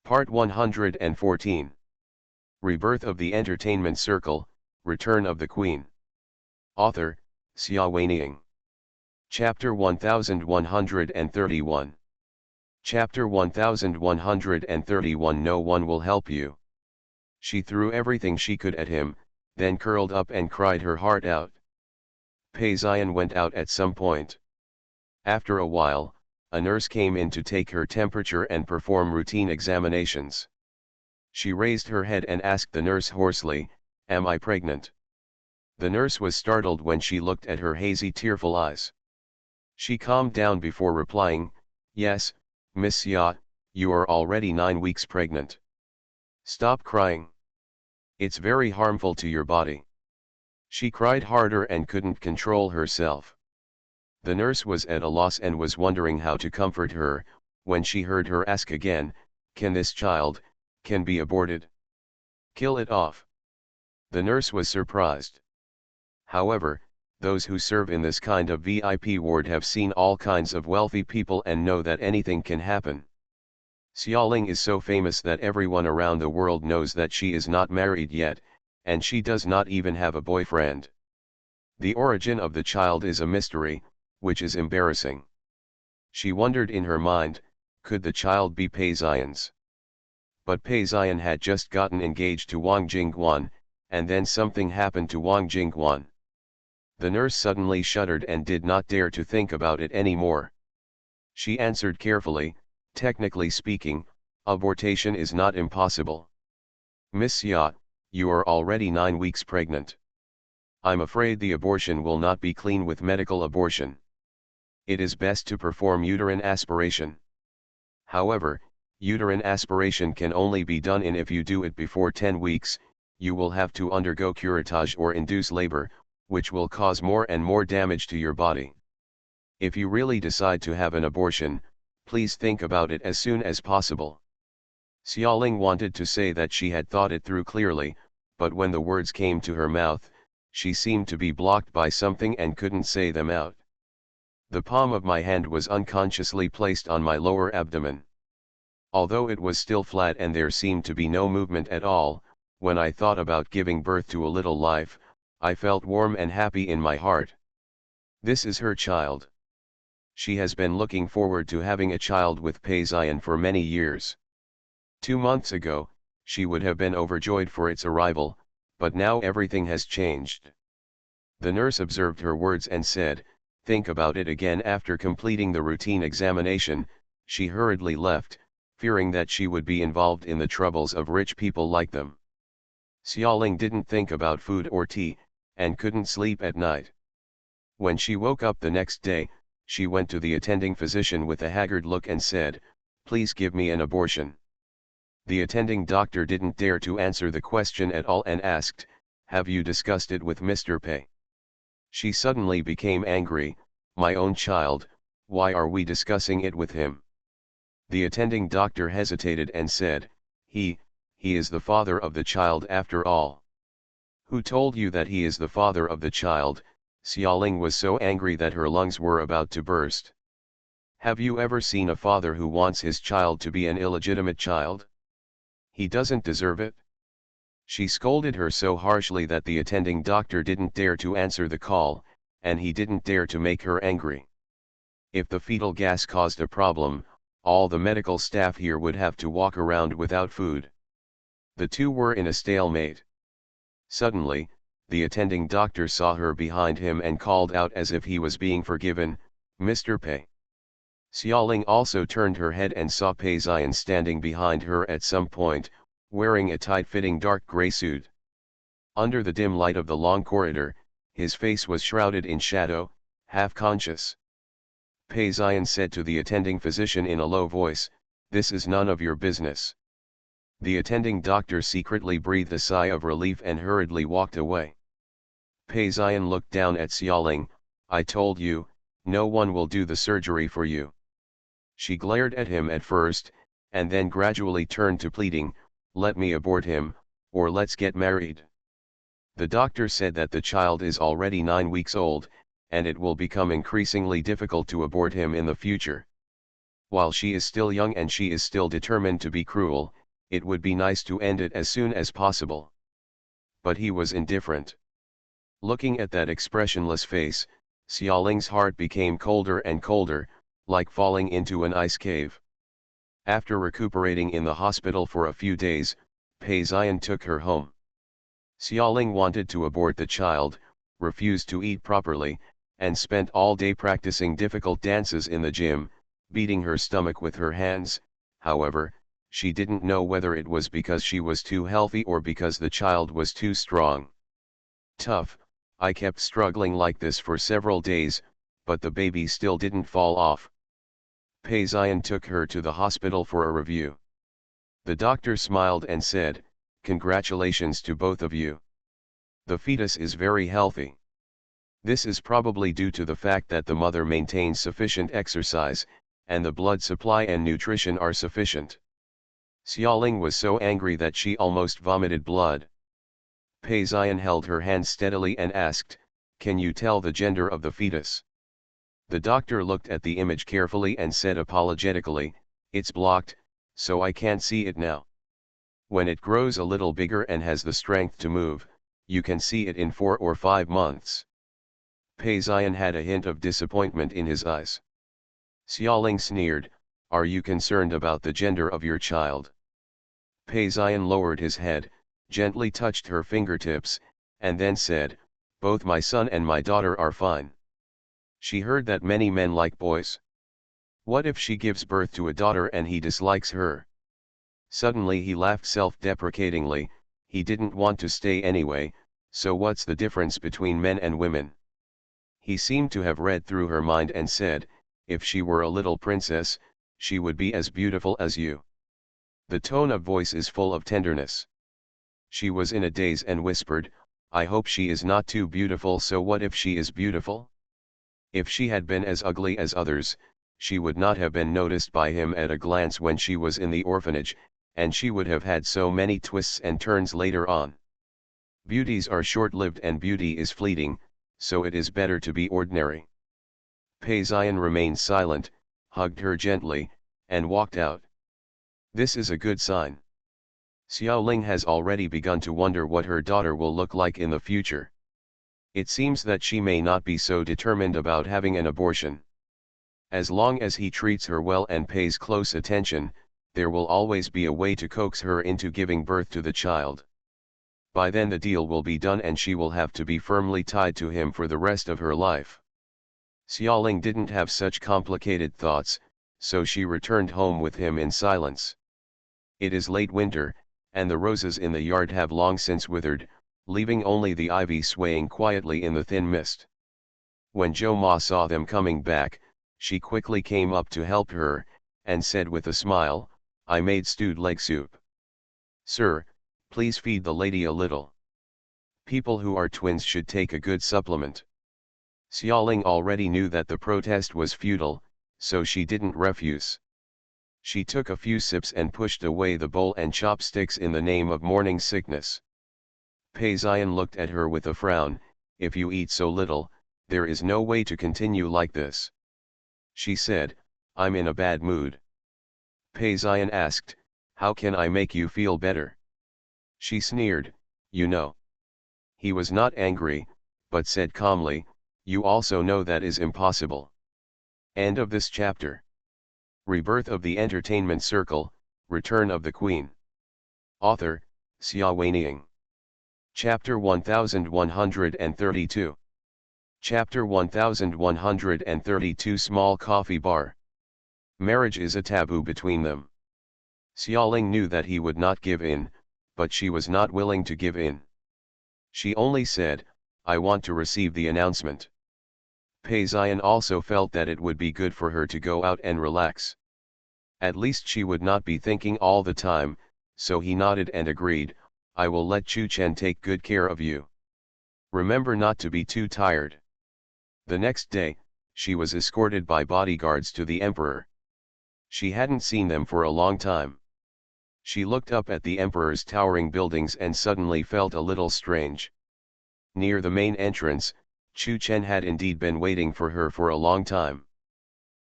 Part 114. Rebirth of the Entertainment Circle, Return of the Queen. Author, Xia Weining. Chapter 1131. Chapter 1131. No one will help you. She threw everything she could at him, then curled up and cried her heart out. Pei Xian went out at some point. After a while, a nurse came in to take her temperature and perform routine examinations. She raised her head and asked the nurse hoarsely, "Am I pregnant?" The nurse was startled when she looked at her hazy, tearful eyes. She calmed down before replying, "Yes, Miss Xia, you are already 9 weeks pregnant. Stop crying. It's very harmful to your body." She cried harder and couldn't control herself. The nurse was at a loss and was wondering how to comfort her, when she heard her ask again, "Can this child, can be aborted? Kill it off." The nurse was surprised. However, those who serve in this kind of VIP ward have seen all kinds of wealthy people and know that anything can happen. Xiaoling is so famous that everyone around the world knows that she is not married yet, and she does not even have a boyfriend. The origin of the child is a mystery, which is embarrassing. She wondered in her mind, could the child be Pei Xian's? But Pei Xian had just gotten engaged to Wang Jingguan, and then something happened to Wang Jingguan. The nurse suddenly shuddered and did not dare to think about it anymore. She answered carefully, "Technically speaking, abortation is not impossible. Miss Xia, you are already 9 weeks pregnant. I'm afraid the abortion will not be clean with medical abortion. It is best to perform uterine aspiration. However, uterine aspiration can only be done if you do it before 10 weeks, you will have to undergo curettage or induce labor, which will cause more and more damage to your body. If you really decide to have an abortion, please think about it as soon as possible." Xiaoling wanted to say that she had thought it through clearly, but when the words came to her mouth, she seemed to be blocked by something and couldn't say them out. The palm of my hand was unconsciously placed on my lower abdomen. Although it was still flat and there seemed to be no movement at all, when I thought about giving birth to a little life, I felt warm and happy in my heart. This is her child. She has been looking forward to having a child with Pei Xian for many years. 2 months ago, she would have been overjoyed for its arrival, but now everything has changed. The nurse observed her words and said, "Think about it again." After completing the routine examination, she hurriedly left, fearing that she would be involved in the troubles of rich people like them. Xiaoling didn't think about food or tea, and couldn't sleep at night. When she woke up the next day, she went to the attending physician with a haggard look and said, "Please give me an abortion." The attending doctor didn't dare to answer the question at all and asked, "Have you discussed it with Mr. Pei?" She suddenly became angry, "My own child, why are we discussing it with him?" The attending doctor hesitated and said, He is the father of the child after all." "Who told you that he is the father of the child?" Xiaoling was so angry that her lungs were about to burst. "Have you ever seen a father who wants his child to be an illegitimate child? He doesn't deserve it." She scolded her so harshly that the attending doctor didn't dare to answer the call, and he didn't dare to make her angry. If the fetal gas caused a problem, all the medical staff here would have to walk around without food. The two were in a stalemate. Suddenly, the attending doctor saw her behind him and called out as if he was being forgiven, "Mr. Pei." Xiaoling also turned her head and saw Pei Xian standing behind her at some point, wearing a tight-fitting dark gray suit. Under the dim light of the long corridor, his face was shrouded in shadow, half-conscious. Pei Xian said to the attending physician in a low voice, "This is none of your business." The attending doctor secretly breathed a sigh of relief and hurriedly walked away. Pei Xian looked down at Xiaoling, "I told you, no one will do the surgery for you." She glared at him at first, and then gradually turned to pleading, "Let me abort him, or let's get married." The doctor said that the child is already 9 weeks old, and it will become increasingly difficult to abort him in the future. While she is still young and she is still determined to be cruel, it would be nice to end it as soon as possible. But he was indifferent. Looking at that expressionless face, Xiaoling's heart became colder and colder, like falling into an ice cave. After recuperating in the hospital for a few days, Pei Xian took her home. Xiaoling wanted to abort the child, refused to eat properly, and spent all day practicing difficult dances in the gym, beating her stomach with her hands. However, she didn't know whether it was because she was too healthy or because the child was too strong. Tough, I kept struggling like this for several days, but the baby still didn't fall off. Pei Xian took her to the hospital for a review. The doctor smiled and said, "Congratulations to both of you. The fetus is very healthy. This is probably due to the fact that the mother maintains sufficient exercise, and the blood supply and nutrition are sufficient." Xiaoling was so angry that she almost vomited blood. Pei Xian held her hand steadily and asked, "Can you tell the gender of the fetus?" The doctor looked at the image carefully and said apologetically, "It's blocked, so I can't see it now. When it grows a little bigger and has the strength to move, you can see it in 4 or 5 months." Pei Xian had a hint of disappointment in his eyes. Xiaoling sneered, "Are you concerned about the gender of your child?" Pei Xian lowered his head, gently touched her fingertips, and then said, "Both my son and my daughter are fine." She heard that many men like boys. What if she gives birth to a daughter and he dislikes her? Suddenly he laughed self-deprecatingly. He didn't want to stay anyway, so what's the difference between men and women? He seemed to have read through her mind and said, "If she were a little princess, she would be as beautiful as you." The tone of voice is full of tenderness. She was in a daze and whispered, "I hope she is not too beautiful." So what if she is beautiful? If she had been as ugly as others, she would not have been noticed by him at a glance when she was in the orphanage, and she would have had so many twists and turns later on. Beauties are short-lived and beauty is fleeting, so it is better to be ordinary. Pei Xian remained silent, hugged her gently, and walked out. This is a good sign. Xiaoling has already begun to wonder what her daughter will look like in the future. It seems that she may not be so determined about having an abortion. As long as he treats her well and pays close attention, there will always be a way to coax her into giving birth to the child. By then the deal will be done and she will have to be firmly tied to him for the rest of her life. Xiaoling didn't have such complicated thoughts, so she returned home with him in silence. It is late winter, and the roses in the yard have long since withered, leaving only the ivy swaying quietly in the thin mist. When Zhou Ma saw them coming back, she quickly came up to help her, and said with a smile, "I made stewed leg soup. Sir, please feed the lady a little. People who are twins should take a good supplement." Xiaoling already knew that the protest was futile, so she didn't refuse. She took a few sips and pushed away the bowl and chopsticks in the name of morning sickness. Pei Xian looked at her with a frown. "If you eat so little, there is no way to continue like this." She said, "I'm in a bad mood." Pei Xian asked, "How can I make you feel better?" She sneered, "You know." He was not angry, but said calmly, "You also know that is impossible." End of this chapter. Rebirth of the Entertainment Circle, Return of the Queen. Author, Xia Weining. Chapter 1132. Chapter 1132 Small Coffee Bar. Marriage is a taboo between them. Xiaoling knew that he would not give in, but she was not willing to give in. She only said, "I want to receive the announcement." Pei Xian also felt that it would be good for her to go out and relax. At least she would not be thinking all the time, so he nodded and agreed, "I will let Chu Chen take good care of you. Remember not to be too tired." The next day, she was escorted by bodyguards to the emperor. She hadn't seen them for a long time. She looked up at the emperor's towering buildings and suddenly felt a little strange. Near the main entrance, Chu Chen had indeed been waiting for her for a long time.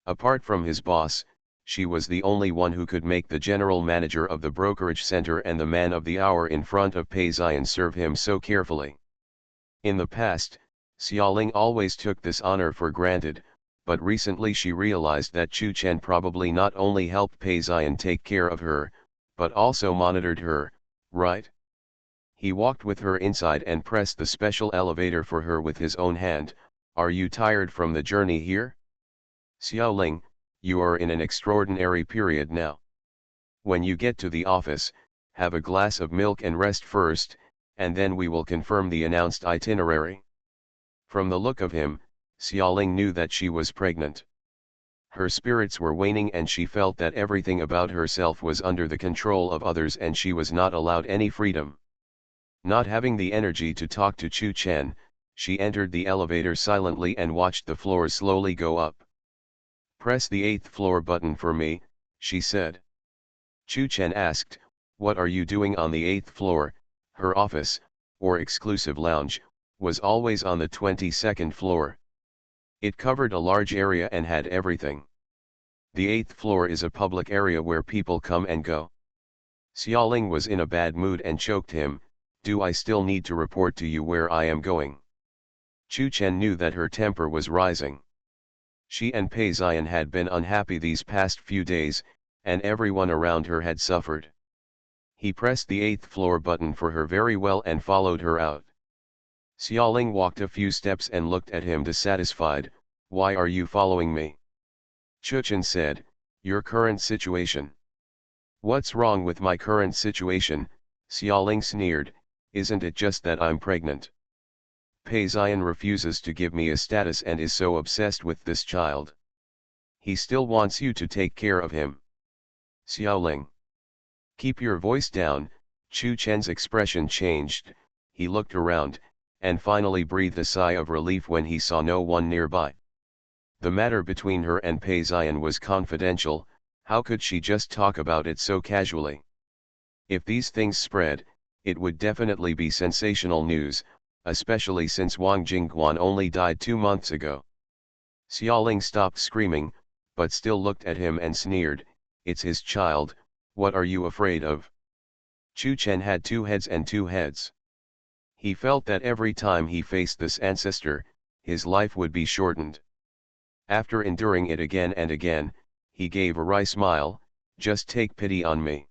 Apart from his boss, she was the only one who could make the general manager of the brokerage center and the man of the hour in front of Pei Ziyan serve him so carefully. In the past, Xiaoling always took this honor for granted, but recently she realized that Chu Chen probably not only helped Pei Ziyan take care of her, but also monitored her, right? He walked with her inside and pressed the special elevator for her with his own hand. Are you tired from the journey here? Xiaoling, you are in an extraordinary period now. When you get to the office, have a glass of milk and rest first, and then we will confirm the announced itinerary. From the look of him, Xiaoling knew that she was pregnant. Her spirits were waning and she felt that everything about herself was under the control of others and she was not allowed any freedom. Not having the energy to talk to Chu Chen, she entered the elevator silently and watched the floors slowly go up. Press the 8th floor button for me, she said. Chu Chen asked, what are you doing on the 8th floor? Her office, or exclusive lounge, was always on the 22nd floor. It covered a large area and had everything. The 8th floor is a public area where people come and go. Xiaoling was in a bad mood and choked him, do I still need to report to you where I am going? Chu Chen knew that her temper was rising. She and Pei Ziyan had been unhappy these past few days, and everyone around her had suffered. He pressed the 8th floor button for her very well and followed her out. Xiaoling walked a few steps and looked at him dissatisfied. Why are you following me? Chu Chen said, your current situation. What's wrong with my current situation? Xiaoling sneered, isn't it just that I'm pregnant? Pei Ziyan refuses to give me a status and is so obsessed with this child. He still wants you to take care of him. Xiaoling. Keep your voice down. Chu Chen's expression changed, he looked around, and finally breathed a sigh of relief when he saw no one nearby. The matter between her and Pei Ziyan was confidential, how could she just talk about it so casually? If these things spread, it would definitely be sensational news, especially since Wang Jingguan only died 2 months ago. Xiaoling stopped screaming, but still looked at him and sneered, it's his child, what are you afraid of? Chu Chen had 2 heads and 2 heads. He felt that every time he faced this ancestor, his life would be shortened. After enduring it again and again, he gave a wry smile, just take pity on me.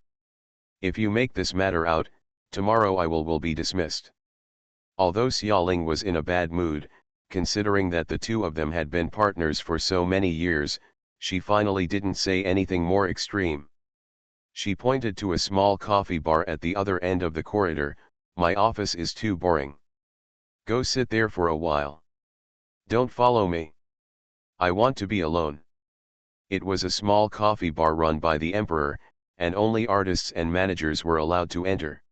If you make this matter out, tomorrow I will be dismissed. Although Xiaoling was in a bad mood, considering that the two of them had been partners for so many years, she finally didn't say anything more extreme. She pointed to a small coffee bar at the other end of the corridor. My office is too boring. Go sit there for a while. Don't follow me. I want to be alone. It was a small coffee bar run by the emperor, and only artists and managers were allowed to enter.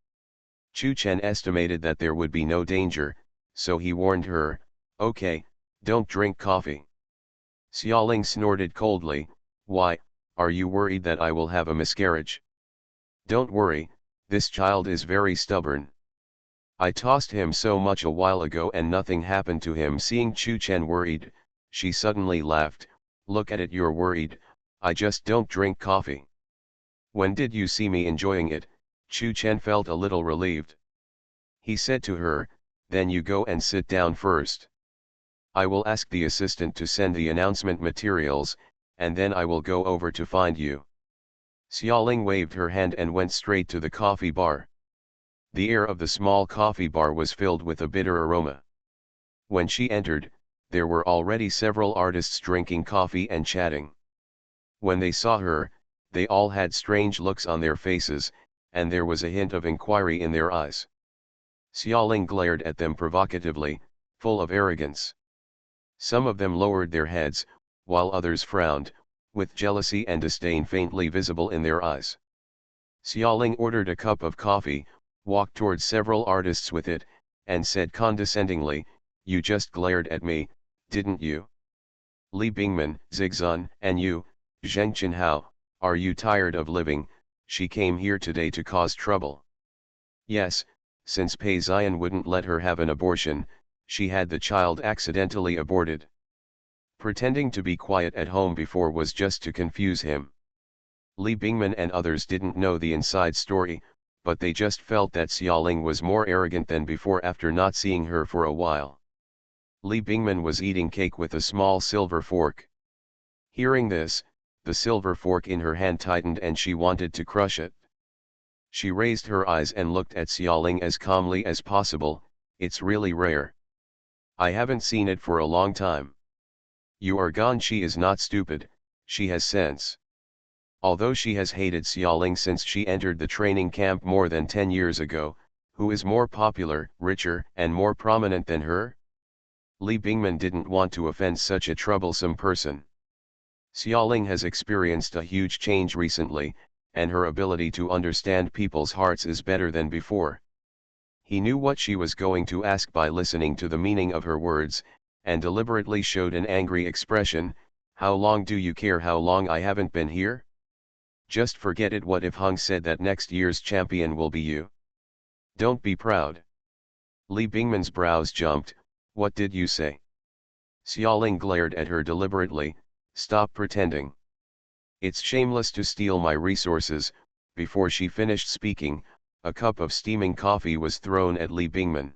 Chu Chen estimated that there would be no danger, so he warned her, okay, don't drink coffee. Xiaoling snorted coldly, why, are you worried that I will have a miscarriage? Don't worry, this child is very stubborn. I tossed him so much a while ago and nothing happened to him. Seeing Chu Chen worried, she suddenly laughed, look at it, you're worried, I just don't drink coffee. When did you see me enjoying it? Chu Chen felt a little relieved. He said to her, then you go and sit down first. I will ask the assistant to send the announcement materials, and then I will go over to find you. Xiaoling waved her hand and went straight to the coffee bar. The air of the small coffee bar was filled with a bitter aroma. When she entered, there were already several artists drinking coffee and chatting. When they saw her, they all had strange looks on their faces, and there was a hint of inquiry in their eyes. Xiaoling glared at them provocatively, full of arrogance. Some of them lowered their heads, while others frowned, with jealousy and disdain faintly visible in their eyes. Xiaoling ordered a cup of coffee, walked towards several artists with it, and said condescendingly, you just glared at me, didn't you? Li Bingman, Zigzun, and you, Zheng Qinhao, are you tired of living? She came here today to cause trouble. Yes, since Pei Ziyan wouldn't let her have an abortion, she had the child accidentally aborted. Pretending to be quiet at home before was just to confuse him. Li Bingman and others didn't know the inside story, but they just felt that Xiaoling was more arrogant than before after not seeing her for a while. Li Bingman was eating cake with a small silver fork. Hearing this, the silver fork in her hand tightened and she wanted to crush it. She raised her eyes and looked at Xiaoling as calmly as possible. It's really rare. I haven't seen it for a long time. You are gone. She is not stupid, she has sense. Although she has hated Xiaoling since she entered the training camp more than 10 years ago, who is more popular, richer, and more prominent than her? Li Bingman didn't want to offend such a troublesome person. Xiaoling has experienced a huge change recently, and her ability to understand people's hearts is better than before. He knew what she was going to ask by listening to the meaning of her words, and deliberately showed an angry expression. How long do you care how long I haven't been here? Just forget it. What if Hung said that next year's champion will be you? Don't be proud. Li Bingman's brows jumped. What did you say? Xiaoling glared at her deliberately. Stop pretending. It's shameless to steal my resources. Before she finished speaking, a cup of steaming coffee was thrown at Li Bingman.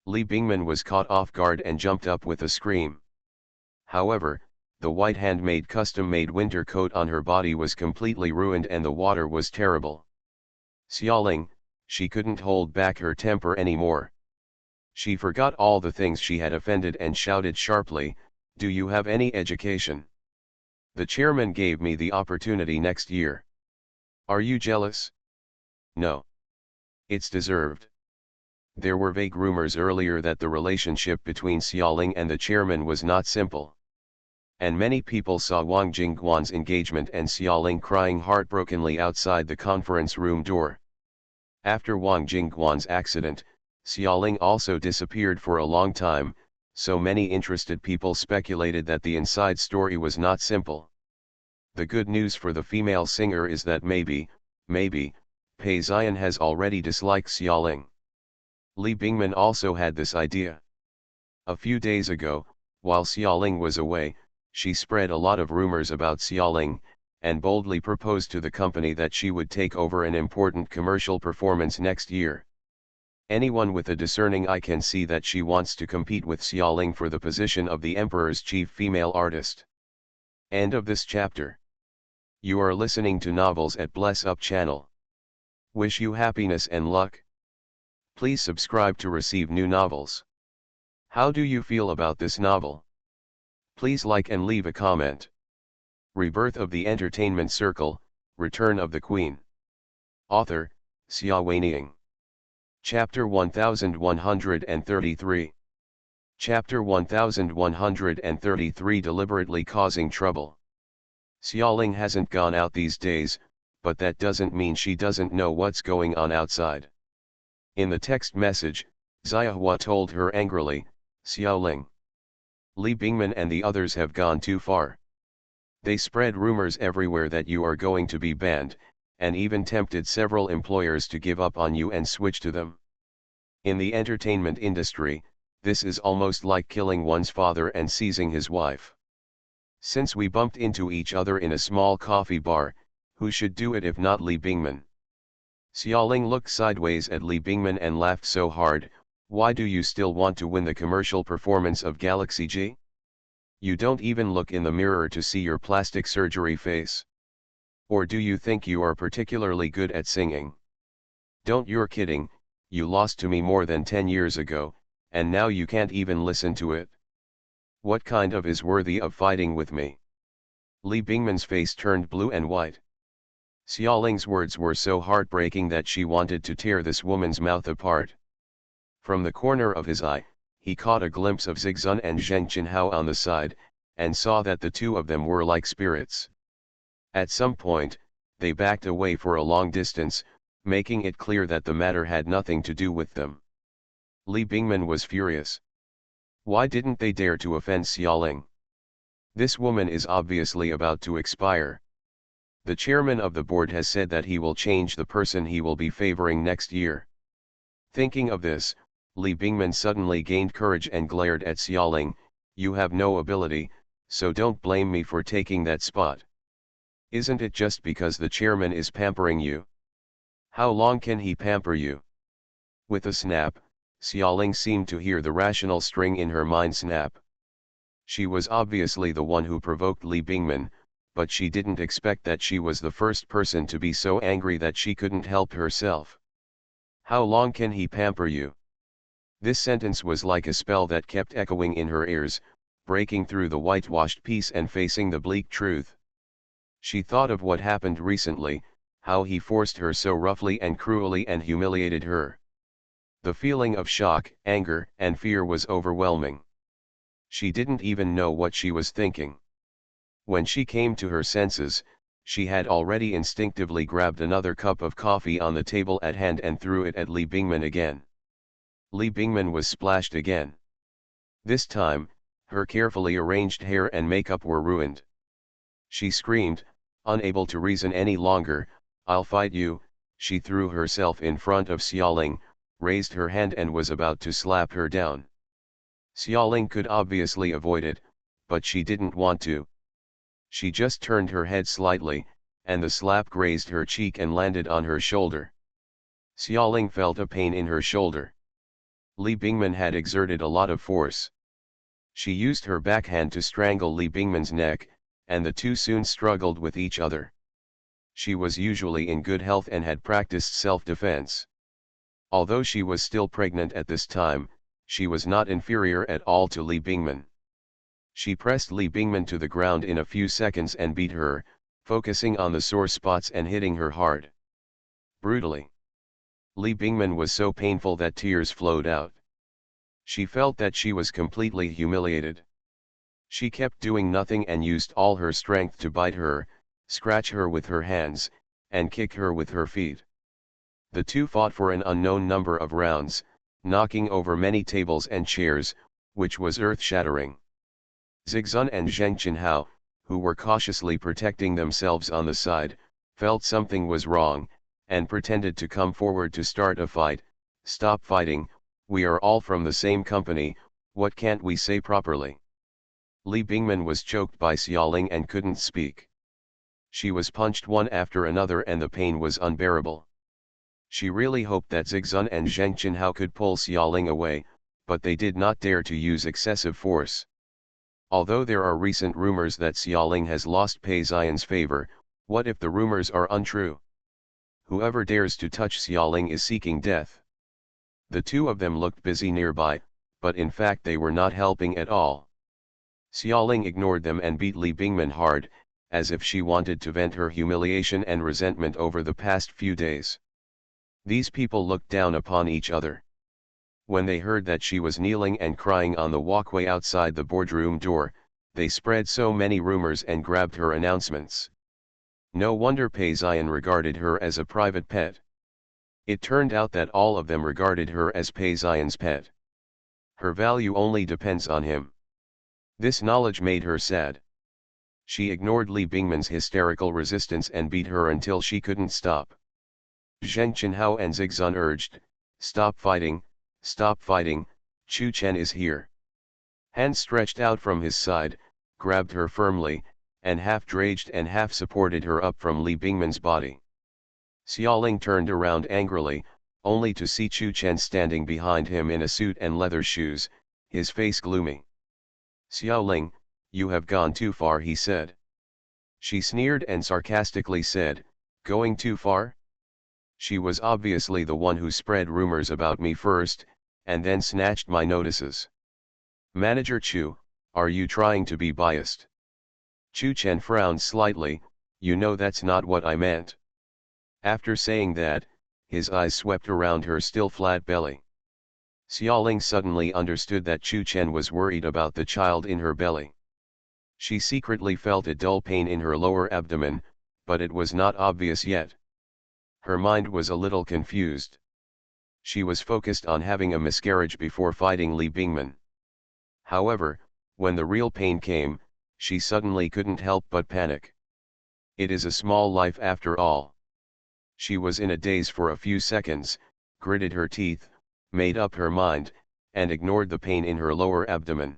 Li Bingman was caught off guard and jumped up with a scream. However, the white handmade custom-made winter coat on her body was completely ruined and the water was terrible. Xiaoling, she couldn't hold back her temper anymore. She forgot all the things she had offended and shouted sharply, do you have any education? The chairman gave me the opportunity next year. Are you jealous? No. It's deserved. There were vague rumors earlier that the relationship between Xiaoling and the chairman was not simple. And many people saw Wang Jingguan's engagement and Xiaoling crying heartbrokenly outside the conference room door. After Wang Jingguan's accident, Xiaoling also disappeared for a long time, so many interested people speculated that the inside story was not simple. The good news for the female singer is that maybe, Pei Xian has already disliked Xiaoling. Li Bingman also had this idea. A few days ago, while Xiaoling was away, she spread a lot of rumors about Xiaoling, and boldly proposed to the company that she would take over an important commercial performance next year. Anyone with a discerning eye can see that she wants to compete with Xiaoling for the position of the Emperor's chief female artist. End of this chapter. You are listening to Novels at Bless Up channel. Wish you happiness and luck. Please subscribe to receive new novels. How do you feel about this novel? Please like and leave a comment. Rebirth of the Entertainment Circle, Return of the Queen. Author, Xia Weiniang. Chapter 1133. Chapter 1133 Deliberately Causing Trouble. Xiaoling hasn't gone out these days, but that doesn't mean she doesn't know what's going on outside. In the text message, Xiahua told her angrily, Xiaoling, Li Bingman and the others have gone too far. They spread rumors everywhere that you are going to be banned, and even tempted several employers to give up on you and switch to them. In the entertainment industry, this is almost like killing one's father and seizing his wife. Since we bumped into each other in a small coffee bar, who should do it if not Li Bingman? Xiaoling looked sideways at Li Bingman and laughed so hard. Why do you still want to win the commercial performance of Galaxy G? You don't even look in the mirror to see your plastic surgery face. Or do you think you are particularly good at singing? Don't, you're kidding, you lost to me more than 10 years ago, and now you can't even listen to it. What kind of is worthy of fighting with me? Li Bingman's face turned blue and white. Xiaoling's words were so heartbreaking that she wanted to tear this woman's mouth apart. From the corner of his eye, he caught a glimpse of Zhigzun and Zheng Qinhao on the side, and saw that the two of them were like spirits. At some point, they backed away for a long distance, making it clear that the matter had nothing to do with them. Li Bingman was furious. Why didn't they dare to offend Xiaoling? This woman is obviously about to expire. The chairman of the board has said that he will change the person he will be favoring next year. Thinking of this, Li Bingman suddenly gained courage and glared at Xiaoling, you have no ability, so don't blame me for taking that spot. Isn't it just because the chairman is pampering you? How long can he pamper you? With a snap, Xiaoling seemed to hear the rational string in her mind snap. She was obviously the one who provoked Li Bingman, but she didn't expect that she was the first person to be so angry that she couldn't help herself. How long can he pamper you? This sentence was like a spell that kept echoing in her ears, breaking through the whitewashed peace and facing the bleak truth. She thought of what happened recently, how he forced her so roughly and cruelly and humiliated her. The feeling of shock, anger, and fear was overwhelming. She didn't even know what she was thinking. When she came to her senses, she had already instinctively grabbed another cup of coffee on the table at hand and threw it at Li Bingman again. Li Bingman was splashed again. This time, her carefully arranged hair and makeup were ruined. She screamed, unable to reason any longer. "I'll fight you." She threw herself in front of Xiaoling, raised her hand and was about to slap her down. Xiaoling could obviously avoid it, but she didn't want to. She just turned her head slightly, and the slap grazed her cheek and landed on her shoulder. Xiaoling felt a pain in her shoulder. Li Bingman had exerted a lot of force. She used her backhand to strangle Li Bingman's neck, and the two soon struggled with each other. She was usually in good health and had practiced self-defense. Although she was still pregnant at this time, she was not inferior at all to Li Bingman. She pressed Li Bingman to the ground in a few seconds and beat her, focusing on the sore spots and hitting her hard. Brutally. Li Bingman was so painful that tears flowed out. She felt that she was completely humiliated. She kept doing nothing and used all her strength to bite her, scratch her with her hands, and kick her with her feet. The two fought for an unknown number of rounds, knocking over many tables and chairs, which was earth-shattering. Zhigzun and Zheng Qinhao, who were cautiously protecting themselves on the side, felt something was wrong, and pretended to come forward to start a fight. "Stop fighting, we are all from the same company, what can't we say properly?" Li Bingman was choked by Xiaoling and couldn't speak. She was punched one after another and the pain was unbearable. She really hoped that Zhigzun and Zheng Qinhao could pull Xiaoling away, but they did not dare to use excessive force. Although there are recent rumors that Xiaoling has lost Pei Xian's favor, what if the rumors are untrue? Whoever dares to touch Xiaoling is seeking death. The two of them looked busy nearby, but in fact they were not helping at all. Xiaoling ignored them and beat Li Bingman hard, as if she wanted to vent her humiliation and resentment over the past few days. These people looked down upon each other. When they heard that she was kneeling and crying on the walkway outside the boardroom door, they spread so many rumors and grabbed her announcements. No wonder Pei Xian regarded her as a private pet. It turned out that all of them regarded her as Pei Xian's pet. Her value only depends on him. This knowledge made her sad. She ignored Li Bingman's hysterical resistance and beat her until she couldn't stop. Zheng Qinhao and Zhigzun urged, "Stop fighting, Chu Chen is here." Hands stretched out from his side, grabbed her firmly, and half dragged and half supported her up from Li Bingman's body. Xiaoling turned around angrily, only to see Chu Chen standing behind him in a suit and leather shoes, his face gloomy. "Xiaoling, you have gone too far," he said. She sneered and sarcastically said, "Going too far? She was obviously the one who spread rumors about me first, and then snatched my notices. Manager Chu, are you trying to be biased?" Chu Chen frowned slightly, "You know that's not what I meant." After saying that, his eyes swept around her still flat belly. Xiaoling suddenly understood that Chu Chen was worried about the child in her belly. She secretly felt a dull pain in her lower abdomen, but it was not obvious yet. Her mind was a little confused. She was focused on having a miscarriage before fighting Li Bingman. However, when the real pain came, she suddenly couldn't help but panic. It is a small life after all. She was in a daze for a few seconds, gritted her teeth, made up her mind, and ignored the pain in her lower abdomen.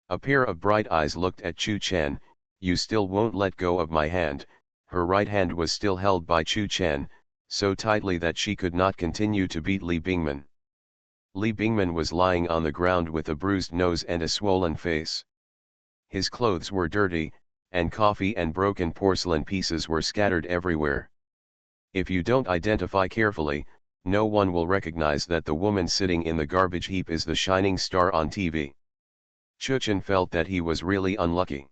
A pair of bright eyes looked at Chu Chen. "You still won't let go of my hand," Her right hand was still held by Chu Chen, so tightly that she could not continue to beat Li Bingman. Li Bingman was lying on the ground with a bruised nose and a swollen face. His clothes were dirty, and coffee and broken porcelain pieces were scattered everywhere. If you don't identify carefully, no one will recognize that the woman sitting in the garbage heap is the shining star on TV. Chu Chen felt that he was really unlucky.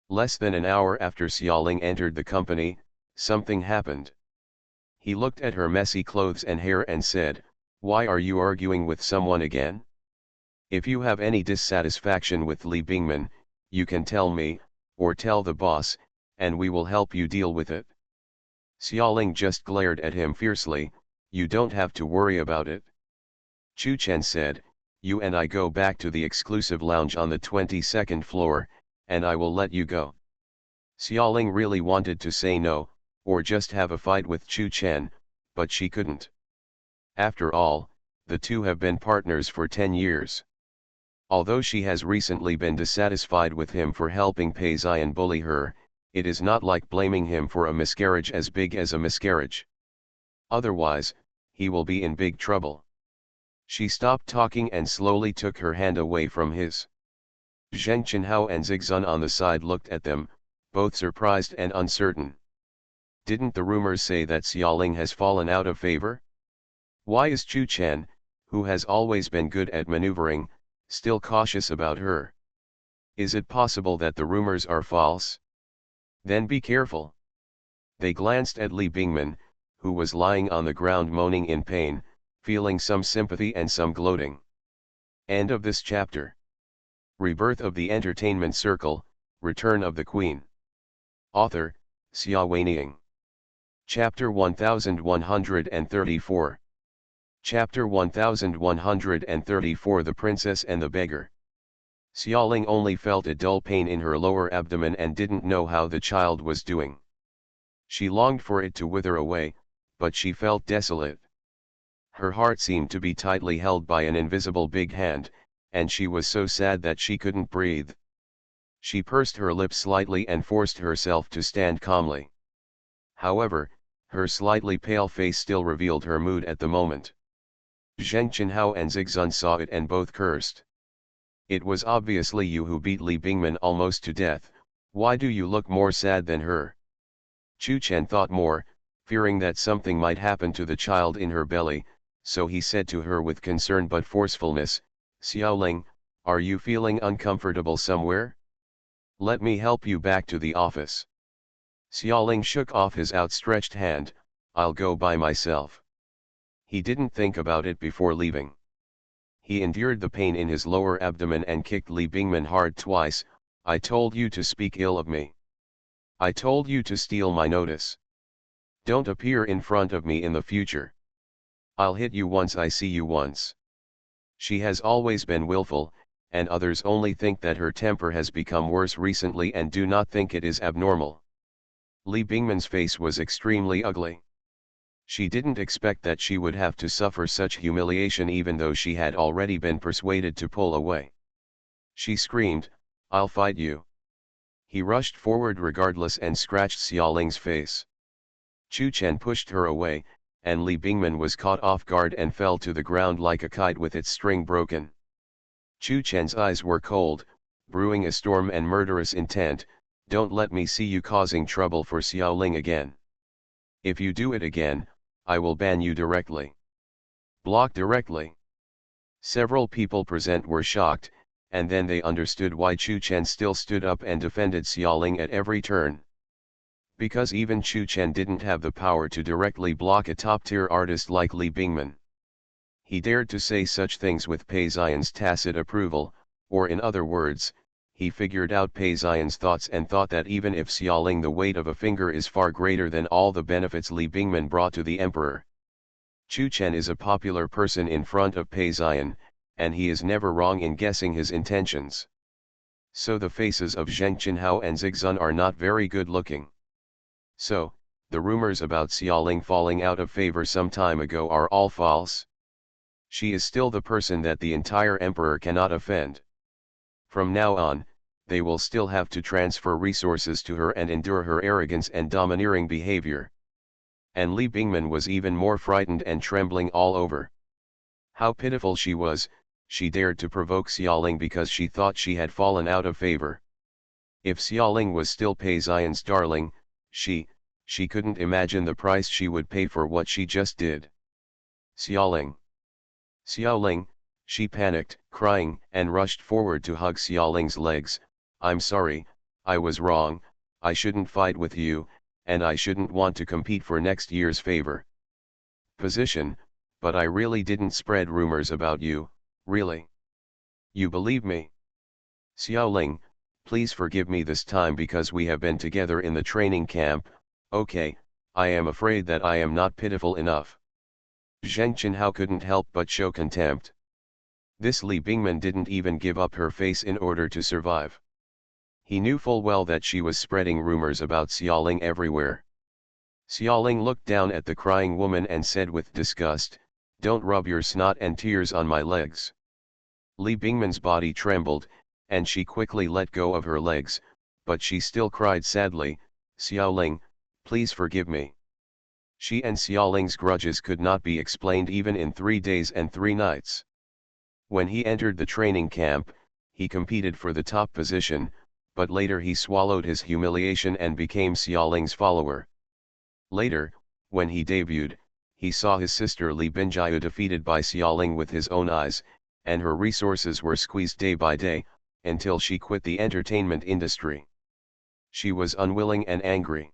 Less than an hour after Xiaoling entered the company, something happened. He looked at her messy clothes and hair and said, "Why are you arguing with someone again? If you have any dissatisfaction with Li Bingman, you can tell me, or tell the boss, and we will help you deal with it." Xiaoling just glared at him fiercely. "You don't have to worry about it." Chu Chen said, "You and I go back to the exclusive lounge on the 22nd floor, and I will let you go." Xiaoling really wanted to say no, or just have a fight with Chu Chen, but she couldn't. After all, the two have been partners for 10 years. Although she has recently been dissatisfied with him for helping Pei Ziyan bully her, it is not like blaming him for a miscarriage as big as a miscarriage. Otherwise, he will be in big trouble. She stopped talking and slowly took her hand away from his. Zheng Qinhao and Zigzun on the side looked at them, both surprised and uncertain. Didn't the rumors say that Xiaoling has fallen out of favor? Why is Chu Chen, who has always been good at maneuvering, still cautious about her? Is it possible that the rumors are false? Then be careful. They glanced at Li Bingman, who was lying on the ground moaning in pain, feeling some sympathy and some gloating. End of this chapter. Rebirth of the Entertainment Circle, Return of the Queen. Author, Xia Weiniang. Chapter 1134. Chapter 1134 The Princess and the Beggar. Xiaoling only felt a dull pain in her lower abdomen and didn't know how the child was doing. She longed for it to wither away, but she felt desolate. Her heart seemed to be tightly held by an invisible big hand, and she was so sad that she couldn't breathe. She pursed her lips slightly and forced herself to stand calmly. However, her slightly pale face still revealed her mood at the moment. Zheng Qinhao and Zigzun saw it and both cursed. "It was obviously you who beat Li Bingman almost to death. Why do you look more sad than her?" Chu Chen thought more, fearing that something might happen to the child in her belly, so he said to her with concern but forcefulness, "Xiaoling, are you feeling uncomfortable somewhere? Let me help you back to the office." Xiaoling shook off his outstretched hand. "I'll go by myself." He didn't think about it before leaving. He endured the pain in his lower abdomen and kicked Li Bingman hard twice. "I told you to speak ill of me. I told you to steal my notice. Don't appear in front of me in the future. I'll hit you once I see you once." She has always been willful, and others only think that her temper has become worse recently and do not think it is abnormal. Li Bingman's face was extremely ugly. She didn't expect that she would have to suffer such humiliation even though she had already been persuaded to pull away. She screamed, "I'll fight you." He rushed forward regardless and scratched Xiaoling's face. Chu Chen pushed her away, and Li Bingman was caught off guard and fell to the ground like a kite with its string broken. Chu Chen's eyes were cold, brewing a storm and murderous intent. "Don't let me see you causing trouble for Xiaoling again. If you do it again, I will ban you directly." Block directly. Several people present were shocked, and then they understood why Chu Chen still stood up and defended Xiaoling at every turn. Because even Chu Chen didn't have the power to directly block a top-tier artist like Li Bingman. He dared to say such things with Pei Ziyan's tacit approval, or in other words, he figured out Pei Ziyan's thoughts and thought that even if Xiaoling the weight of a finger is far greater than all the benefits Li Bingman brought to the emperor. Chu Chen is a popular person in front of Pei Ziyan, and he is never wrong in guessing his intentions. So the faces of Zheng Qinhao and Zigzun are not very good looking. So, the rumors about Xiaoling falling out of favor some time ago are all false. She is still the person that the entire emperor cannot offend. From now on, they will still have to transfer resources to her and endure her arrogance and domineering behavior. And Li Bingman was even more frightened and trembling all over. How pitiful she was, she dared to provoke Xiaoling because she thought she had fallen out of favor. If Xiaoling was still Pei Xian's darling, she couldn't imagine the price she would pay for what she just did. Xiaoling. Xiaoling, she panicked, crying, and rushed forward to hug Xiaoling's legs. I'm sorry, I was wrong, I shouldn't fight with you, and I shouldn't want to compete for next year's favor. Position, but I really didn't spread rumors about you, really. You believe me? Xiaoling, please forgive me this time because we have been together in the training camp. Okay, I am afraid that I am not pitiful enough. Zheng Chenhao couldn't help but show contempt. This Li Bingman didn't even give up her face in order to survive. He knew full well that she was spreading rumors about Xiaoling everywhere. Xiaoling looked down at the crying woman and said with disgust, "Don't rub your snot and tears on my legs." Li Bingman's body trembled, and she quickly let go of her legs, but she still cried sadly, "Xiaoling, please forgive me." She and Xiaoling's grudges could not be explained even in 3 days and 3 nights. When he entered the training camp, he competed for the top position, but later he swallowed his humiliation and became Xiaoling's follower. Later, when he debuted, he saw his sister Li Binjiu defeated by Xiaoling with his own eyes, and her resources were squeezed day by day, until she quit the entertainment industry. She was unwilling and angry.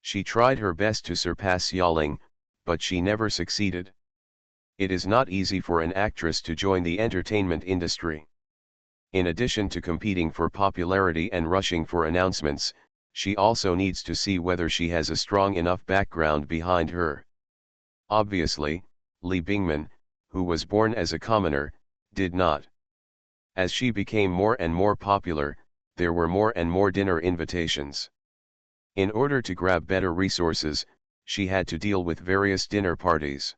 She tried her best to surpass Xiaoling, but she never succeeded. It is not easy for an actress to join the entertainment industry. In addition to competing for popularity and rushing for announcements, she also needs to see whether she has a strong enough background behind her. Obviously, Li Bingman, who was born as a commoner, did not. As she became more and more popular, there were more and more dinner invitations. In order to grab better resources, she had to deal with various dinner parties.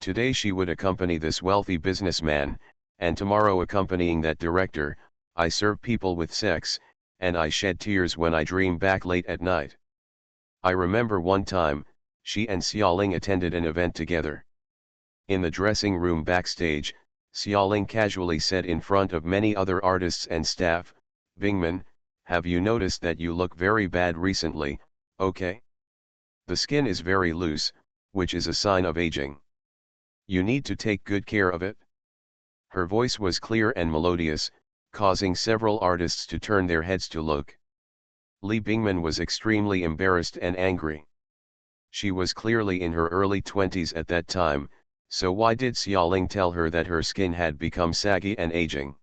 Today she would accompany this wealthy businessman, and tomorrow accompanying that director. I serve people with sex, and I shed tears when I dream back late at night. I remember one time, she and Xiaoling attended an event together. In the dressing room backstage, Xiaoling casually said in front of many other artists and staff, "Bingman, have you noticed that you look very bad recently, okay? The skin is very loose, which is a sign of aging. You need to take good care of it." Her voice was clear and melodious, causing several artists to turn their heads to look. Li Bingman was extremely embarrassed and angry. She was clearly in her early 20s at that time, so why did Xiaoling tell her that her skin had become saggy and aging?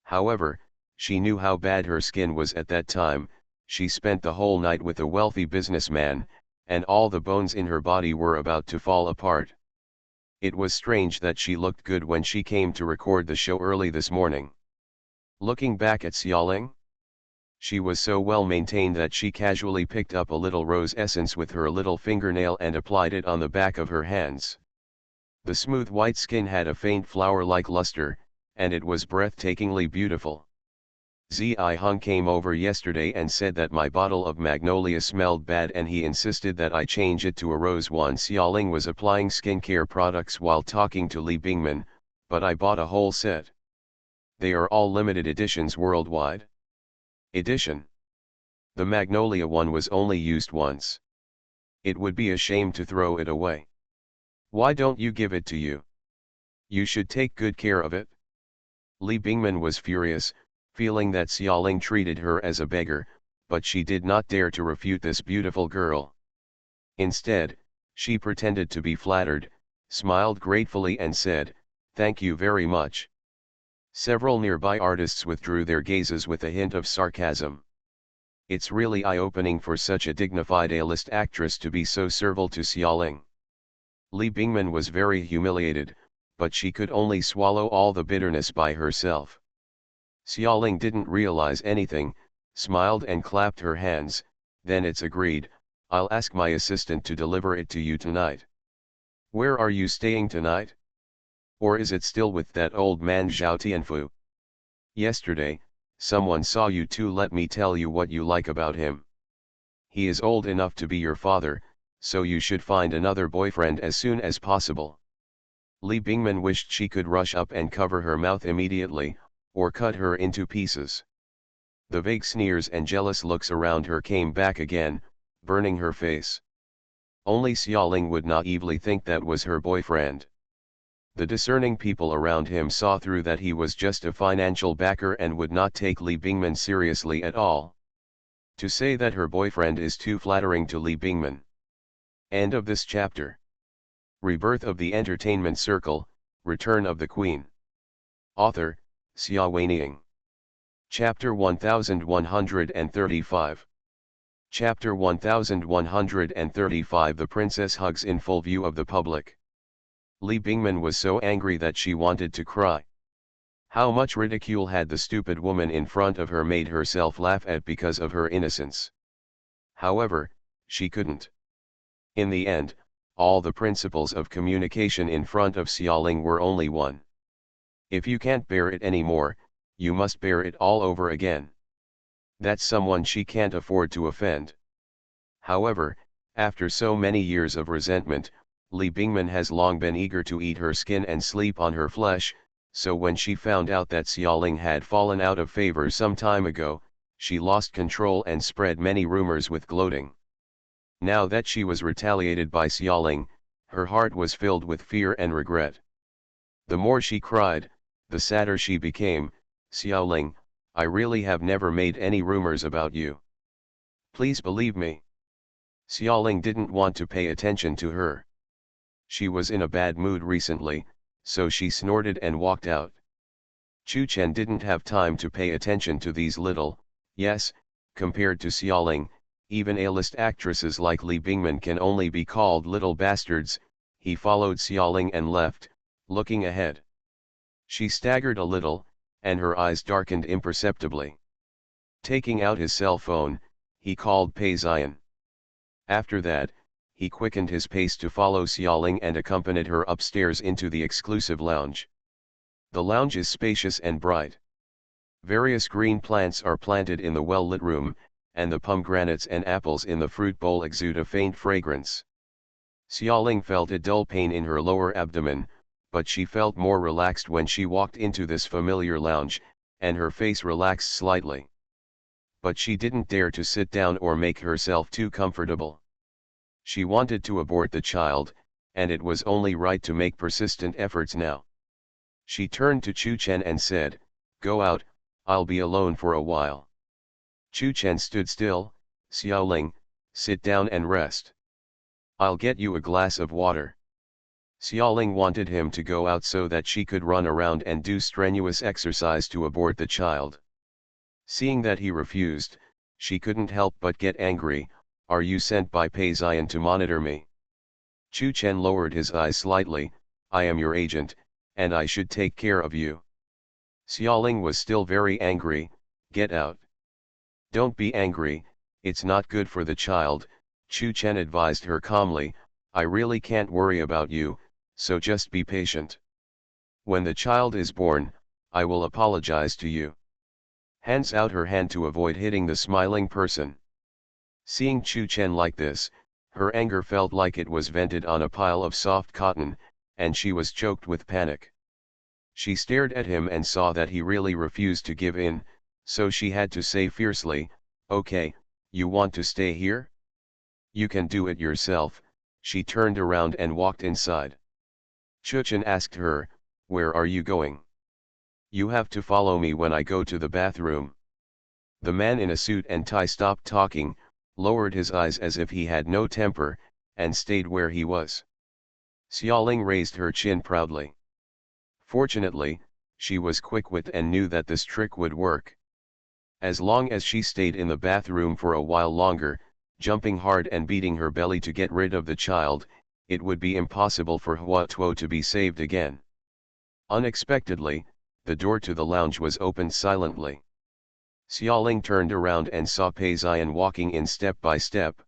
However, she knew how bad her skin was at that time. She spent the whole night with a wealthy businessman, and all the bones in her body were about to fall apart. It was strange that she looked good when she came to record the show early this morning. Looking back at Xiaoling, she was so well maintained that she casually picked up a little rose essence with her little fingernail and applied it on the back of her hands. The smooth white skin had a faint flower-like luster, and it was breathtakingly beautiful. Zi Hung came over yesterday and said that my bottle of magnolia smelled bad and he insisted that I change it to a rose one. Xiaoling was applying skincare products while talking to Li Bingman, but I bought a whole set. They are all limited editions worldwide. Edition. The magnolia one was only used once. It would be a shame to throw it away. Why don't you give it to you? You should take good care of it. Li Bingman was furious, feeling that Xiaoling treated her as a beggar, but she did not dare to refute this beautiful girl. Instead, she pretended to be flattered, smiled gratefully and said, "Thank you very much." Several nearby artists withdrew their gazes with a hint of sarcasm. It's really eye-opening for such a dignified A-list actress to be so servile to Xiaoling. Li Bingman was very humiliated, but she could only swallow all the bitterness by herself. Xiaoling didn't realize anything, smiled and clapped her hands. "Then it's agreed, I'll ask my assistant to deliver it to you tonight. Where are you staying tonight? Or is it still with that old man Zhao Tianfu?" Yesterday, Someone saw you too. Let me tell you what you like about him. He is old enough to be your father, so you should find another boyfriend as soon as possible. Li Bingman wished she could rush up and cover her mouth immediately, or cut her into pieces. The vague sneers and jealous looks around her came back again, burning her face. Only Xiaoling would naively think that was her boyfriend. The discerning people around him saw through that he was just a financial backer and would not take Li Bingman seriously at all. To say that her boyfriend is too flattering to Li Bingman. End of this chapter. Rebirth of the Entertainment Circle, Return of the Queen. Author, Xia Weining. Chapter 1135. Chapter 1135. The princess hugs in full view of the public. Li Bingman was so angry that she wanted to cry. How much ridicule had the stupid woman in front of her made herself laugh at because of her innocence. However, she couldn't. In the end, all the principles of communication in front of Xiaoling were only one. If you can't bear it anymore, you must bear it all over again. That's someone she can't afford to offend. However, after so many years of resentment, Li Bingman has long been eager to eat her skin and sleep on her flesh, so when she found out that Xiaoling had fallen out of favor some time ago, she lost control and spread many rumors with gloating. Now that she was retaliated by Xiaoling, her heart was filled with fear and regret. The more she cried, the sadder she became. Xiaoling, I really have never made any rumors about you. Please believe me. Xiaoling didn't want to pay attention to her. She was in a bad mood recently, so she snorted and walked out. Chu Chen didn't have time to pay attention to these little, yes, compared to Xiaoling, even A-list actresses like Li Bingman can only be called little bastards. He followed Xiaoling and left, looking ahead. She staggered a little, and her eyes darkened imperceptibly. Taking out his cell phone, he called Pei Ziyan. After that, he quickened his pace to follow Xiaoling and accompanied her upstairs into the exclusive lounge. The lounge is spacious and bright. Various green plants are planted in the well-lit room, and the pomegranates and apples in the fruit bowl exude a faint fragrance. Xiaoling felt a dull pain in her lower abdomen, but she felt more relaxed when she walked into this familiar lounge, and her face relaxed slightly. But she didn't dare to sit down or make herself too comfortable. She wanted to abort the child, and it was only right to make persistent efforts now. She turned to Chu Chen and said, "Go out, I'll be alone for a while." Chu Chen stood still. "Xiaoling, sit down and rest. I'll get you a glass of water." Xiaoling wanted him to go out so that she could run around and do strenuous exercise to abort the child. Seeing that he refused, she couldn't help but get angry. "Are you sent by Pei Ziyan to monitor me?" Chu Chen lowered his eyes slightly. "I am your agent, and I should take care of you." Xiaoling was still very angry. "Get out." "Don't be angry, it's not good for the child," Chu Chen advised her calmly. "I really can't worry about you, so just be patient. When the child is born, I will apologize to you." Hands out her hand to avoid hitting the smiling person. Seeing Chu Chen like this, her anger felt like it was vented on a pile of soft cotton, and she was choked with panic. She stared at him and saw that he really refused to give in, so she had to say fiercely, "Okay, you want to stay here? You can do it yourself." She turned around and walked inside. Chu Chen asked her, "Where are you going?" "You have to follow me when I go to the bathroom." The man in a suit and tie stopped talking, lowered his eyes as if he had no temper, and stayed where he was. Xiaoling raised her chin proudly. Fortunately, she was quick-witted and knew that this trick would work. As long as she stayed in the bathroom for a while longer, jumping hard and beating her belly to get rid of the child, it would be impossible for Hua Tuo to be saved again. Unexpectedly, the door to the lounge was opened silently. Xiaoling turned around and saw Pei Ziyan walking in step by step.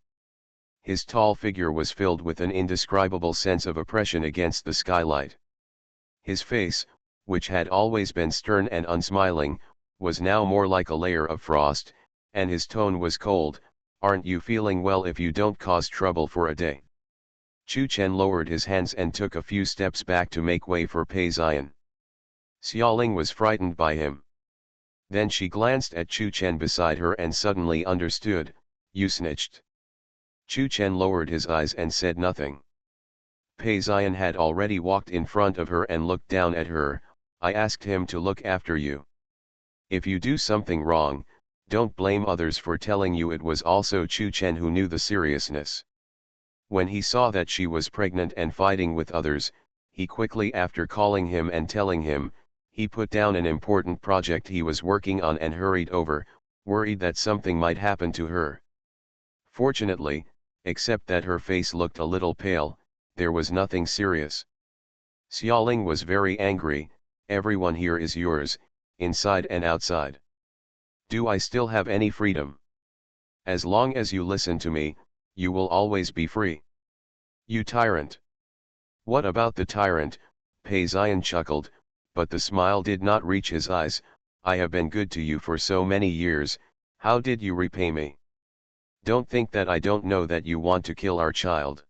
His tall figure was filled with an indescribable sense of oppression against the skylight. His face, which had always been stern and unsmiling, was now more like a layer of frost, and his tone was cold. Aren't you feeling well if you don't cause trouble for a day? Chu Chen lowered his hands and took a few steps back to make way for Pei Ziyan. Xiaoling was frightened by him. Then she glanced at Chu Chen beside her and suddenly understood. You snitched. Chu Chen lowered his eyes and said nothing. Pei Ziyan had already walked in front of her and looked down at her. I asked him to look after you. If you do something wrong, don't blame others for telling you. It was also Chu Chen who knew the seriousness. When he saw that she was pregnant and fighting with others, he quickly, after calling him and telling him, he put down an important project he was working on and hurried over, worried that something might happen to her. Fortunately, except that her face looked a little pale, there was nothing serious. Xiaoling was very angry. Everyone here is yours, inside and outside. Do I still have any freedom? As long as you listen to me, you will always be free. You tyrant. What about the tyrant? Pei Ziyan chuckled, but the smile did not reach his eyes. I have been good to you for so many years, how did you repay me? Don't think that I don't know that you want to kill our child.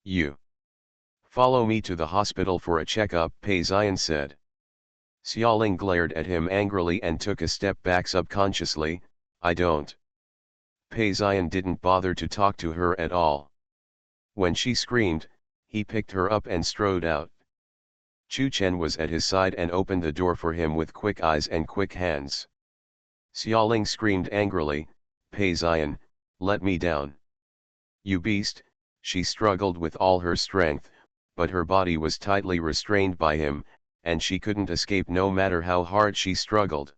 You. Follow me to the hospital for a checkup, Pei Ziyan said. Xiaoling glared at him angrily and took a step back subconsciously. I don't. Pei Ziyan didn't bother to talk to her at all. When she screamed, he picked her up and strode out. Chu Chen was at his side and opened the door for him with quick eyes and quick hands. Xiaoling screamed angrily, Pei Ziyan, let me down. You beast, she struggled with all her strength, but her body was tightly restrained by him, and she couldn't escape no matter how hard she struggled.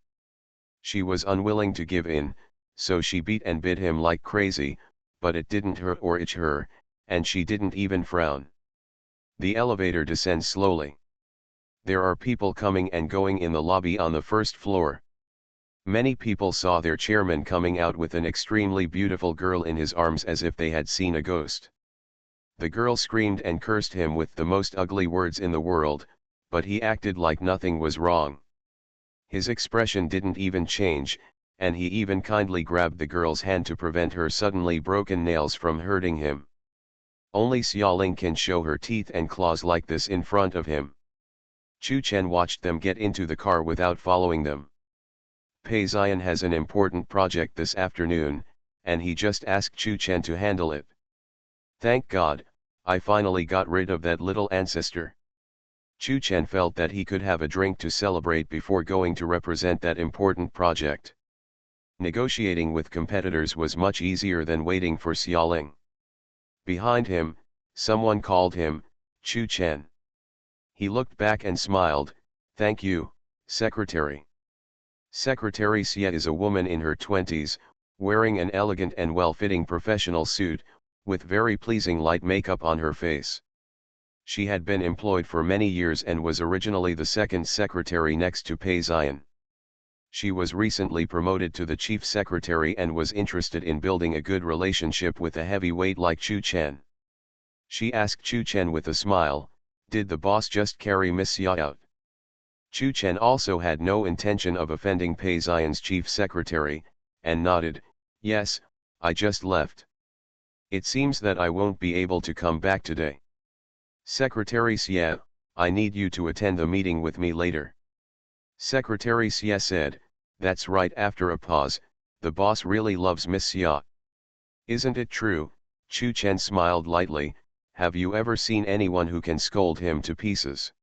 She was unwilling to give in, so she beat and bit him like crazy, but it didn't hurt or itch her, and she didn't even frown. The elevator descends slowly. There are people coming and going in the lobby on the first floor. Many people saw their chairman coming out with an extremely beautiful girl in his arms as if they had seen a ghost. The girl screamed and cursed him with the most ugly words in the world, but he acted like nothing was wrong. His expression didn't even change, and he even kindly grabbed the girl's hand to prevent her suddenly broken nails from hurting him. Only Xiaoling can show her teeth and claws like this in front of him. Chu Chen watched them get into the car without following them. Pei Ziyan has an important project this afternoon, and he just asked Chu Chen to handle it. Thank God, I finally got rid of that little ancestor. Chu Chen felt that he could have a drink to celebrate before going to represent that important project. Negotiating with competitors was much easier than waiting for Xiaoling. Behind him, someone called him, Chu Chen. He looked back and smiled, thank you, Secretary. Secretary Xie is a woman in her 20s, wearing an elegant and well-fitting professional suit, with very pleasing light makeup on her face. She had been employed for many years and was originally the second secretary next to Pei Ziyan. She was recently promoted to the chief secretary and was interested in building a good relationship with a heavyweight like Chu Chen. She asked Chu Chen with a smile, did the boss just carry Miss Xia out? Chu Chen also had no intention of offending Pei Ziyan's chief secretary, and nodded, yes, I just left. It seems that I won't be able to come back today. Secretary Xie, I need you to attend the meeting with me later. Secretary Xie said, that's right. After a pause, the boss really loves Miss Xia. Isn't it true? Chu Chen smiled lightly, have you ever seen anyone who can scold him to pieces?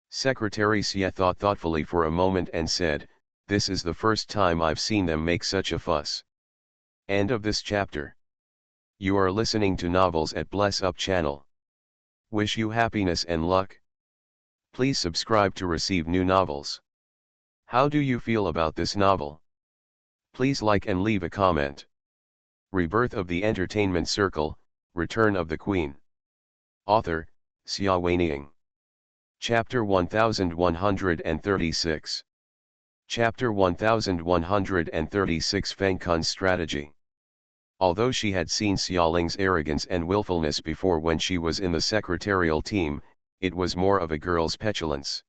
Secretary Xie thought thoughtfully for a moment and said, this is the first time I've seen them make such a fuss. End of this chapter. You are listening to Novels at Bless Up channel. Wish you happiness and luck. Please subscribe to receive new novels. How do you feel about this novel? Please like and leave a comment. Rebirth of the Entertainment Circle, Return of the Queen. Author, Xia Weining. Chapter 1136. Chapter 1136 Feng Kun's Strategy. Although she had seen Xiaoling's arrogance and willfulness before when she was in the secretarial team, it was more of a girl's petulance.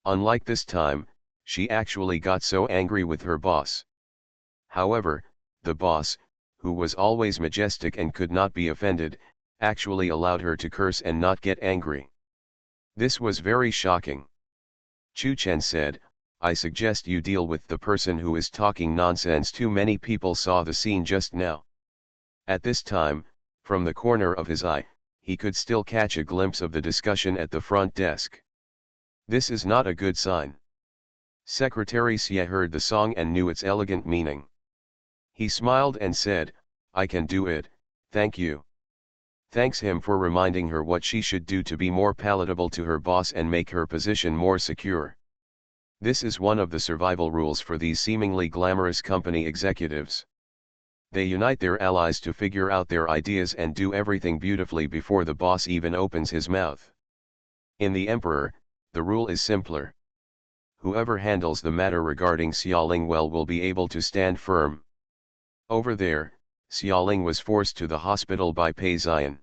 Unlike this time, She actually got so angry with her boss. However, the boss, who was always majestic and could not be offended, actually allowed her to curse and not get angry. This was very shocking. Chu Chen said, "I suggest you deal with the person who is talking nonsense." Too many people saw the scene just now. At this time, from the corner of his eye, he could still catch a glimpse of the discussion at the front desk. This is not a good sign. Secretary Xie heard the song and knew its elegant meaning. He smiled and said, "I can do it, thank you." Thanks him for reminding her what she should do to be more palatable to her boss and make her position more secure. This is one of the survival rules for these seemingly glamorous company executives. They unite their allies to figure out their ideas and do everything beautifully before the boss even opens his mouth. In the Emperor, the rule is simpler. Whoever handles the matter regarding Xiaoling well will be able to stand firm. Over there, Xiaoling was forced to the hospital by Pei Ziyan.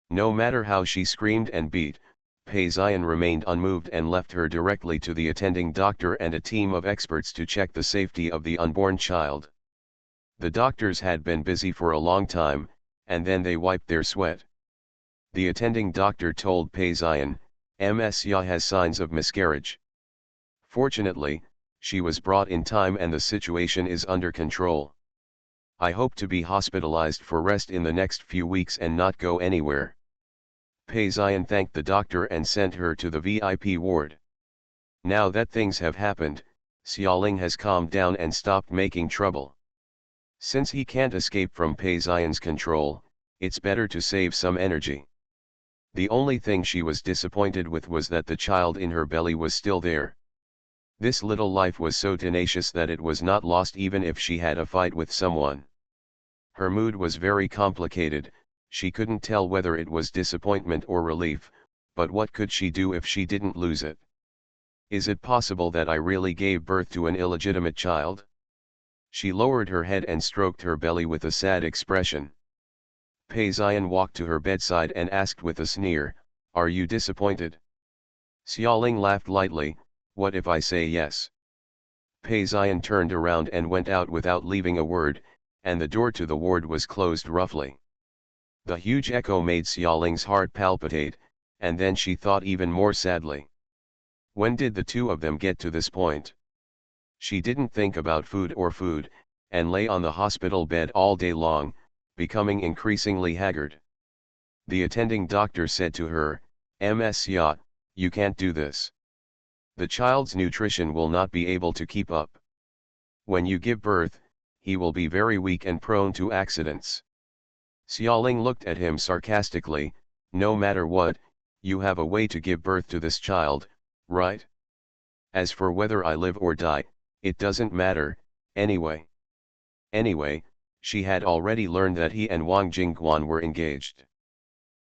No matter how she screamed and beat, Pei Ziyan remained unmoved and left her directly to the attending doctor and a team of experts to check the safety of the unborn child. The doctors had been busy for a long time, and then they wiped their sweat. The attending doctor told Pei Ziyan, "Ms. Ya has signs of miscarriage. Fortunately, she was brought in time and the situation is under control. I hope to be hospitalized for rest in the next few weeks and not go anywhere." Pei Ziyan thanked the doctor and sent her to the VIP ward. Now that things have happened, Xiaoling has calmed down and stopped making trouble. Since he can't escape from Pei Ziyan's control, it's better to save some energy. The only thing she was disappointed with was that the child in her belly was still there. This little life was so tenacious that it was not lost even if she had a fight with someone. Her mood was very complicated. She couldn't tell whether it was disappointment or relief, but what could she do if she didn't lose it? Is it possible that I really gave birth to an illegitimate child? She lowered her head and stroked her belly with a sad expression. Pei Ziyan walked to her bedside and asked with a sneer, "Are you disappointed?" Xiaoling laughed lightly, "What if I say yes?" Pei Ziyan turned around and went out without leaving a word, and the door to the ward was closed roughly. The huge echo made Xiaoling's heart palpitate, and then she thought even more sadly. When did the two of them get to this point? She didn't think about food, and lay on the hospital bed all day long, becoming increasingly haggard. The attending doctor said to her, "Ms. Xia, you can't do this. The child's nutrition will not be able to keep up. When you give birth, he will be very weak and prone to accidents." Xiaoling looked at him sarcastically, "No matter what, you have a way to give birth to this child, right? As for whether I live or die, it doesn't matter, anyway." Anyway, she had already learned that he and Wang Jingguan were engaged.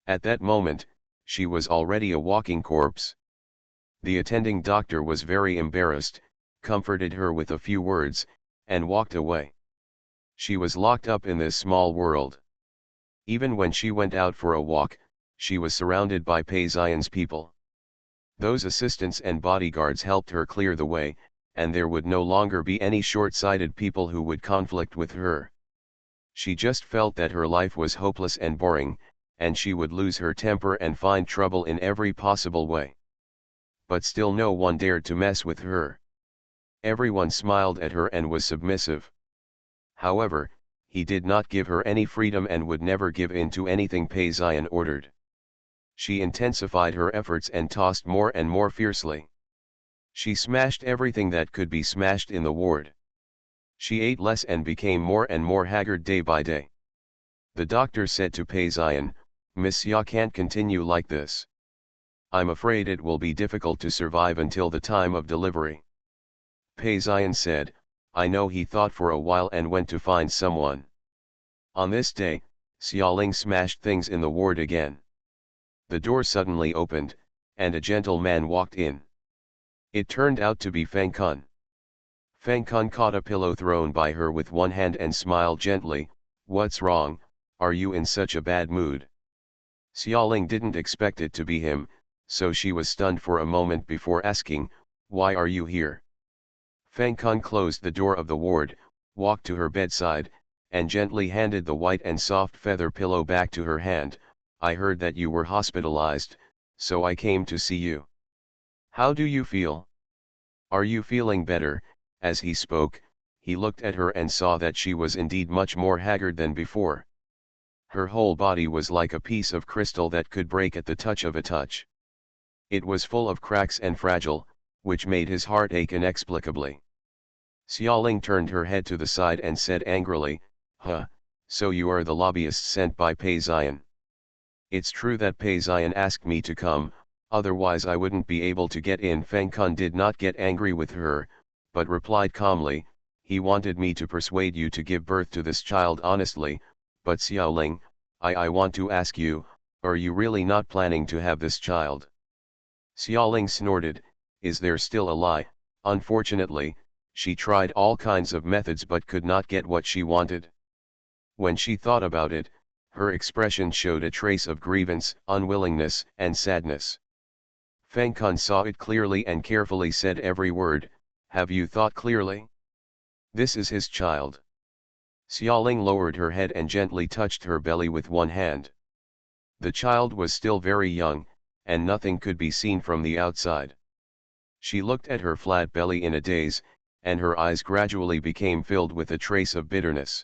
At that moment, she was already a walking corpse. The attending doctor was very embarrassed, comforted her with a few words, and walked away. She was locked up in this small world. Even when she went out for a walk, she was surrounded by Pei Ziyan's people. Those assistants and bodyguards helped her clear the way, and there would no longer be any short-sighted people who would conflict with her. She just felt that her life was hopeless and boring, and she would lose her temper and find trouble in every possible way. But still no one dared to mess with her. Everyone smiled at her and was submissive. However, he did not give her any freedom and would never give in to anything Pei Ziyan ordered. She intensified her efforts and tossed more and more fiercely. She smashed everything that could be smashed in the ward. She ate less and became more and more haggard day by day. The doctor said to Pei Ziyan, "Miss Ya can't continue like this. I'm afraid it will be difficult to survive until the time of delivery." Pei Ziyan said, "I know." He thought for a while and went to find someone. On this day, Xiaoling smashed things in the ward again. The door suddenly opened, and a gentleman walked in. It turned out to be Feng Kun. Feng Kun caught a pillow thrown by her with one hand and smiled gently, "What's wrong, are you in such a bad mood?" Xiaoling didn't expect it to be him, so she was stunned for a moment before asking, "Why are you here?" Feng Kan closed the door of the ward, walked to her bedside, and gently handed the white and soft feather pillow back to her hand. I heard that you were hospitalized, so I came to see you. How do you feel? Are you feeling better? As he spoke, he looked at her and saw that she was indeed much more haggard than before. Her whole body was like a piece of crystal that could break at the touch of a touch. It was full of cracks and fragile, which made his heart ache inexplicably. Xiaoling turned her head to the side and said angrily, "Huh, so you are the lobbyist sent by Pei Ziyan. It's true that Pei Ziyan asked me to come, otherwise I wouldn't be able to get in." Feng Kun did not get angry with her, but replied calmly, "He wanted me to persuade you to give birth to this child honestly, but Xiaoling, I want to ask you, are you really not planning to have this child?" Xiaoling snorted, "Is there still a lie?" Unfortunately, she tried all kinds of methods but could not get what she wanted. When she thought about it, her expression showed a trace of grievance, unwillingness, and sadness. Feng Kun saw it clearly and carefully said every word, "Have you thought clearly? This is his child." Xiaoling lowered her head and gently touched her belly with one hand. The child was still very young, and nothing could be seen from the outside. She looked at her flat belly in a daze, and her eyes gradually became filled with a trace of bitterness.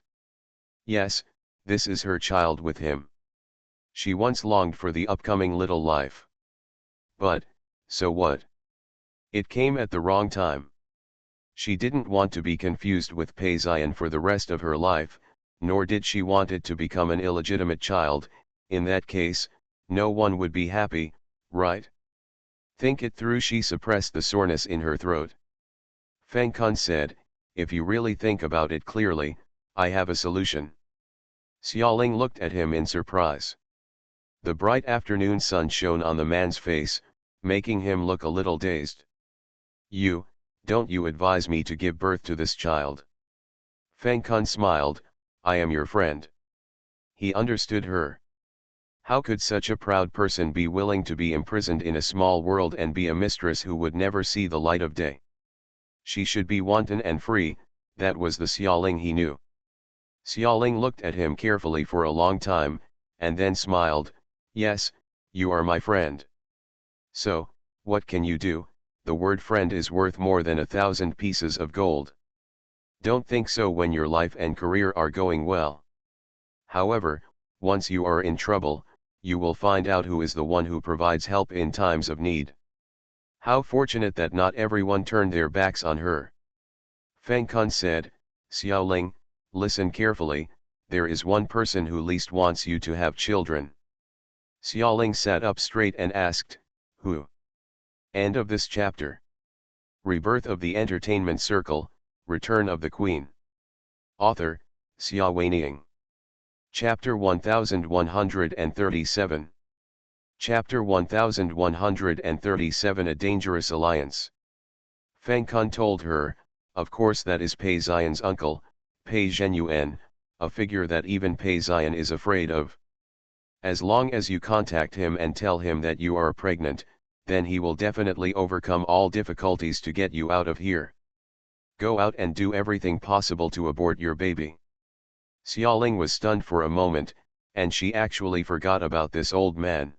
Yes, this is her child with him. She once longed for the upcoming little life. But, so what? It came at the wrong time. She didn't want to be confused with Pei Ziyan for the rest of her life, nor did she want it to become an illegitimate child. In that case, no one would be happy, right? Think it through. She suppressed the soreness in her throat. Feng Kun said, "If you really think about it clearly, I have a solution." Xiaoling looked at him in surprise. The bright afternoon sun shone on the man's face, making him look a little dazed. Don't you advise me to give birth to this child?" Feng Kun smiled, "I am your friend." He understood her. How could such a proud person be willing to be imprisoned in a small world and be a mistress who would never see the light of day? She should be wanton and free, that was the Xiaoling he knew. Xiaoling looked at him carefully for a long time, and then smiled, "Yes, you are my friend. So, what can you do? The word friend is worth more than 1,000 pieces of gold. Don't think so when your life and career are going well. However, once you are in trouble, you will find out who is the one who provides help in times of need." How fortunate that not everyone turned their backs on her. Feng Kun said, "Xiaoling, listen carefully, there is one person who least wants you to have children." Xiaoling sat up straight and asked, "Who?" End of this chapter. Rebirth of the Entertainment Circle, Return of the Queen. Author, Xia Weining. Chapter 1137. Chapter 1137. A Dangerous Alliance. Feng Kun told her, "Of course that is Pei Ziyan's uncle, Pei Zhenyuan, a figure that even Pei Ziyan is afraid of. As long as you contact him and tell him that you are pregnant, then he will definitely overcome all difficulties to get you out of here. Go out and do everything possible to abort your baby." Xiaoling was stunned for a moment, and she actually forgot about this old man.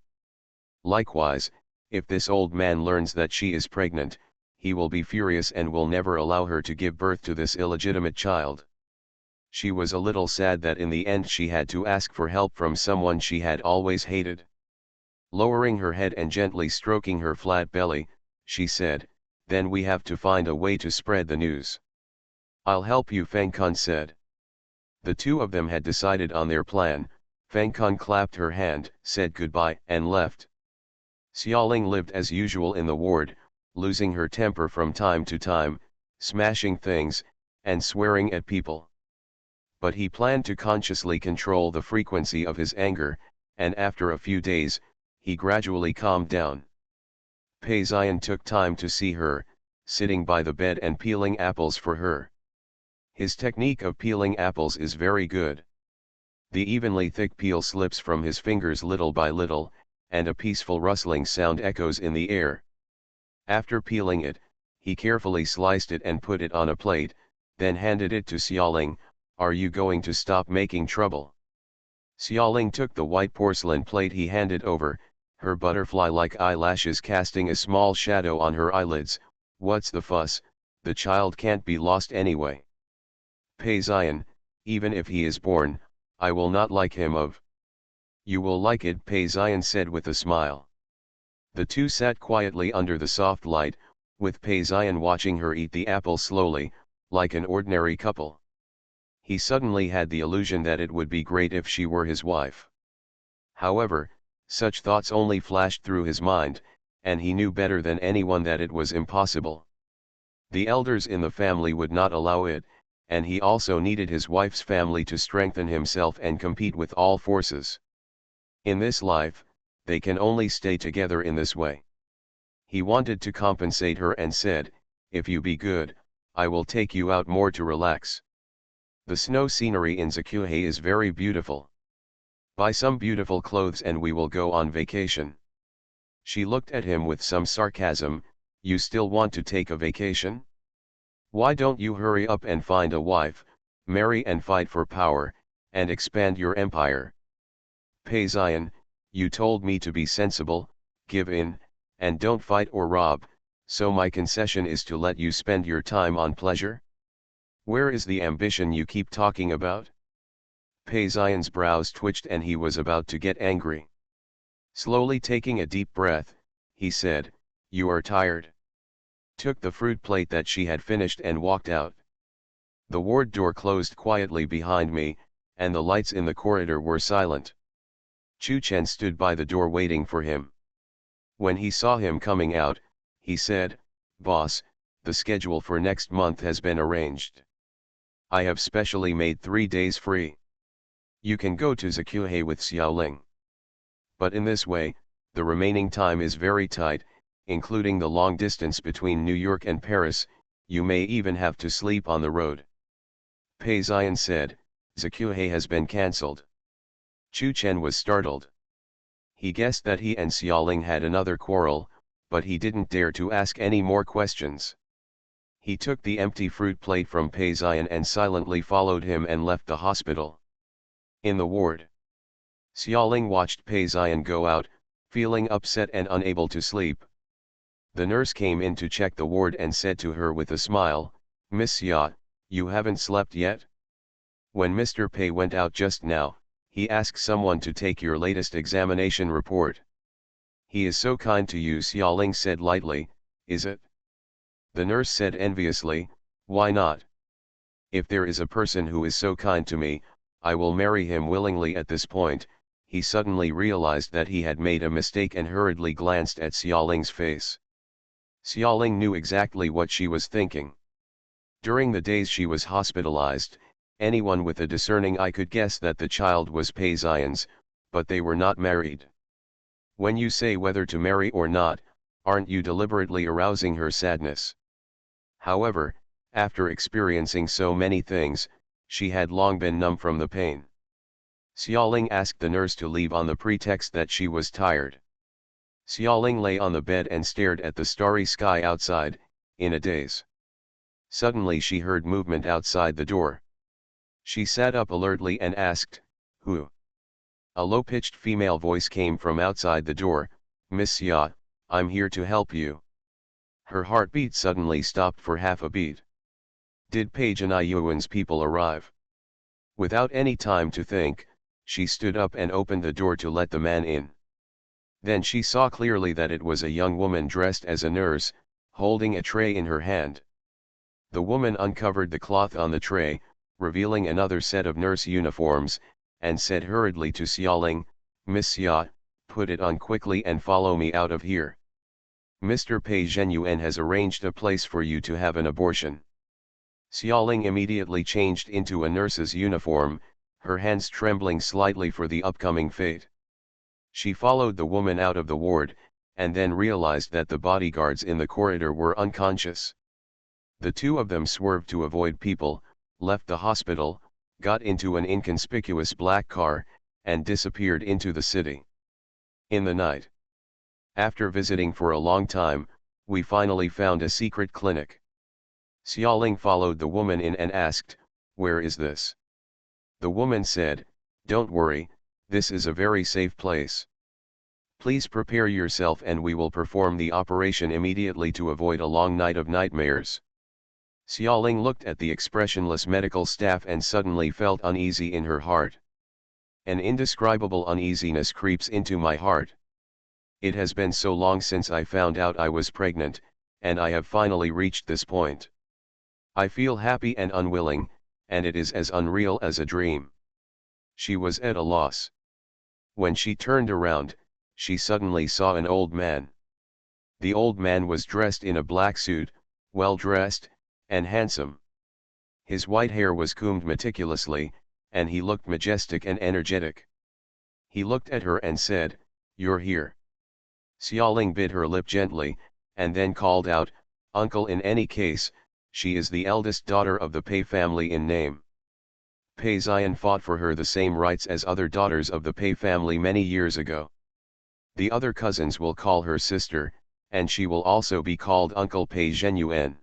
Likewise, if this old man learns that she is pregnant, he will be furious and will never allow her to give birth to this illegitimate child. She was a little sad that in the end she had to ask for help from someone she had always hated. Lowering her head and gently stroking her flat belly, she said, "Then we have to find a way to spread the news." "I'll help you," Feng Kun said. The two of them had decided on their plan. Feng Kun clapped her hand, said goodbye, and left. Xiaoling lived as usual in the ward, losing her temper from time to time, smashing things, and swearing at people. But he planned to consciously control the frequency of his anger, and after a few days, he gradually calmed down. Pei Ziyan took time to see her, sitting by the bed and peeling apples for her. His technique of peeling apples is very good. The evenly thick peel slips from his fingers little by little, and a peaceful rustling sound echoes in the air. After peeling it, He carefully sliced it and put it on a plate, then handed it to Xiaoling. "Are you going to stop making trouble?" Xiaoling took the white porcelain plate he handed over, her butterfly-like eyelashes casting a small shadow on her eyelids. "What's the fuss? The child can't be lost anyway. Pei Zion, even if he is born, I will not like him of." "You will like it," Pei Zion said with a smile. The two sat quietly under the soft light, with Pei Zion watching her eat the apple slowly, like an ordinary couple. He suddenly had the illusion that it would be great if she were his wife. However, such thoughts only flashed through his mind, and he knew better than anyone that it was impossible. The elders in the family would not allow it, and he also needed his wife's family to strengthen himself and compete with all forces. In this life, they can only stay together in this way. He wanted to compensate her and said, "If you be good, I will take you out more to relax. The snow scenery in Zakuhei is very beautiful. Buy some beautiful clothes and we will go on vacation." She looked at him with some sarcasm. "You still want to take a vacation? Why don't you hurry up and find a wife, marry and fight for power, and expand your empire?" "Pei Zion, you told me to be sensible, give in, and don't fight or rob, so my concession is to let you spend your time on pleasure? Where is the ambition you keep talking about?" Pei Zion's brows twitched and he was about to get angry. Slowly taking a deep breath, he said, "You are tired." Took the fruit plate that she had finished and walked out. The ward door closed quietly behind me, and the lights in the corridor were silent. Chu Chen stood by the door waiting for him. When he saw him coming out, he said, "Boss, the schedule for next month has been arranged. I have specially made 3 days free. You can go to Zakuhei with Xiaoling. But in this way, the remaining time is very tight, including the long distance between New York and Paris. You may even have to sleep on the road." Pei Zion said, "Zakuhei has been cancelled." Chu Chen was startled. He guessed that he and Xiaoling had another quarrel, but he didn't dare to ask any more questions. He took the empty fruit plate from Pei Zion and silently followed him and left the hospital. In the ward, Xiaoling watched Pei Zion go out, feeling upset and unable to sleep. The nurse came in to check the ward and said to her with a smile, "Miss Xia, you haven't slept yet? When Mr. Pei went out just now, he asked someone to take your latest examination report." "He is so kind to you," Xiaoling said lightly. "Is it?" The nurse said enviously, "Why not? If there is a person who is so kind to me, I will marry him willingly." At this point, he suddenly realized that he had made a mistake and hurriedly glanced at Xiaoling's face. Xiaoling knew exactly what she was thinking. During the days she was hospitalized, anyone with a discerning eye could guess that the child was Pei Zion's, but they were not married. When you say whether to marry or not, aren't you deliberately arousing her sadness? However, after experiencing so many things, she had long been numb from the pain. Xiaoling asked the nurse to leave on the pretext that she was tired. Xiaoling lay on the bed and stared at the starry sky outside, in a daze. Suddenly she heard movement outside the door. She sat up alertly and asked, "Who?" A low-pitched female voice came from outside the door, "Miss Xia, I'm here to help you." Her heartbeat suddenly stopped for half a beat. Did Pei Yuan's people arrive? Without any time to think, she stood up and opened the door to let the man in. Then she saw clearly that it was a young woman dressed as a nurse, holding a tray in her hand. The woman uncovered the cloth on the tray, revealing another set of nurse uniforms, and said hurriedly to Xiaoling, "Miss Xia, put it on quickly and follow me out of here. Mr. Pei Zhenyuan has arranged a place for you to have an abortion." Xiaoling immediately changed into a nurse's uniform, her hands trembling slightly for the upcoming fate. She followed the woman out of the ward, and then realized that the bodyguards in the corridor were unconscious. The two of them swerved to avoid people, left the hospital, got into an inconspicuous black car, and disappeared into the city. In the night, after visiting for a long time, We finally found a secret clinic. Xiaoling followed the woman in and asked, "Where is this?" The woman said, "Don't worry, this is a very safe place. Please prepare yourself and we will perform the operation immediately to avoid a long night of nightmares." Xiaoling looked at the expressionless medical staff and suddenly felt uneasy in her heart. An indescribable uneasiness creeps into my heart. It has been so long since I found out I was pregnant, and I have finally reached this point. I feel happy and unwilling, and it is as unreal as a dream. She was at a loss. When she turned around, she suddenly saw an old man. The old man was dressed in a black suit, well dressed, and handsome. His white hair was combed meticulously, and he looked majestic and energetic. He looked at her and said, "You're here." Xiaoling bit her lip gently, and then called out, "Uncle, in any case, she is the eldest daughter of the Pei family in name. Pei Xian fought for her the same rights as other daughters of the Pei family many years ago. The other cousins will call her sister, and she will also be called Uncle Pei Zhenyuan."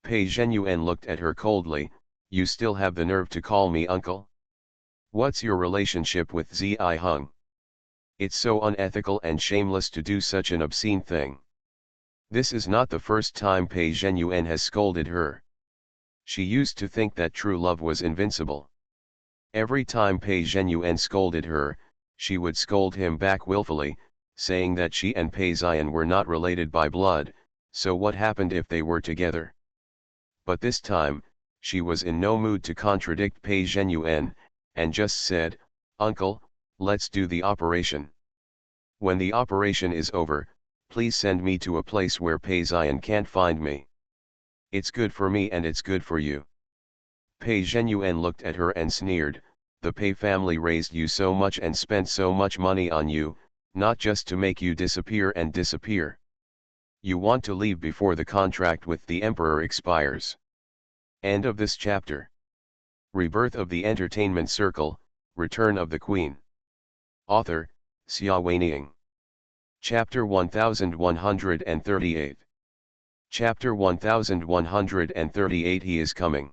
Pei Zhenyuan looked at her coldly, "You still have the nerve to call me uncle? What's your relationship with Zi Hung? It's so unethical and shameless to do such an obscene thing." This is not the first time Pei Zhenyuan has scolded her. She used to think that true love was invincible. Every time Pei Zhenyuan scolded her, she would scold him back willfully, saying that she and Pei Xian were not related by blood, so what happened if they were together? But this time, she was in no mood to contradict Pei Zhenyuan, and just said, "Uncle, let's do the operation. When the operation is over, please send me to a place where Pei Xian can't find me. It's good for me and it's good for you." Pei Zhenyuan looked at her and sneered, "The Pei family raised you so much and spent so much money on you, not just to make you disappear and disappear. You want to leave before the contract with the emperor expires." End of this chapter. Rebirth of the Entertainment Circle, Return of the Queen. Author, Xia Weining. Chapter 1138. Chapter 1138. He is coming.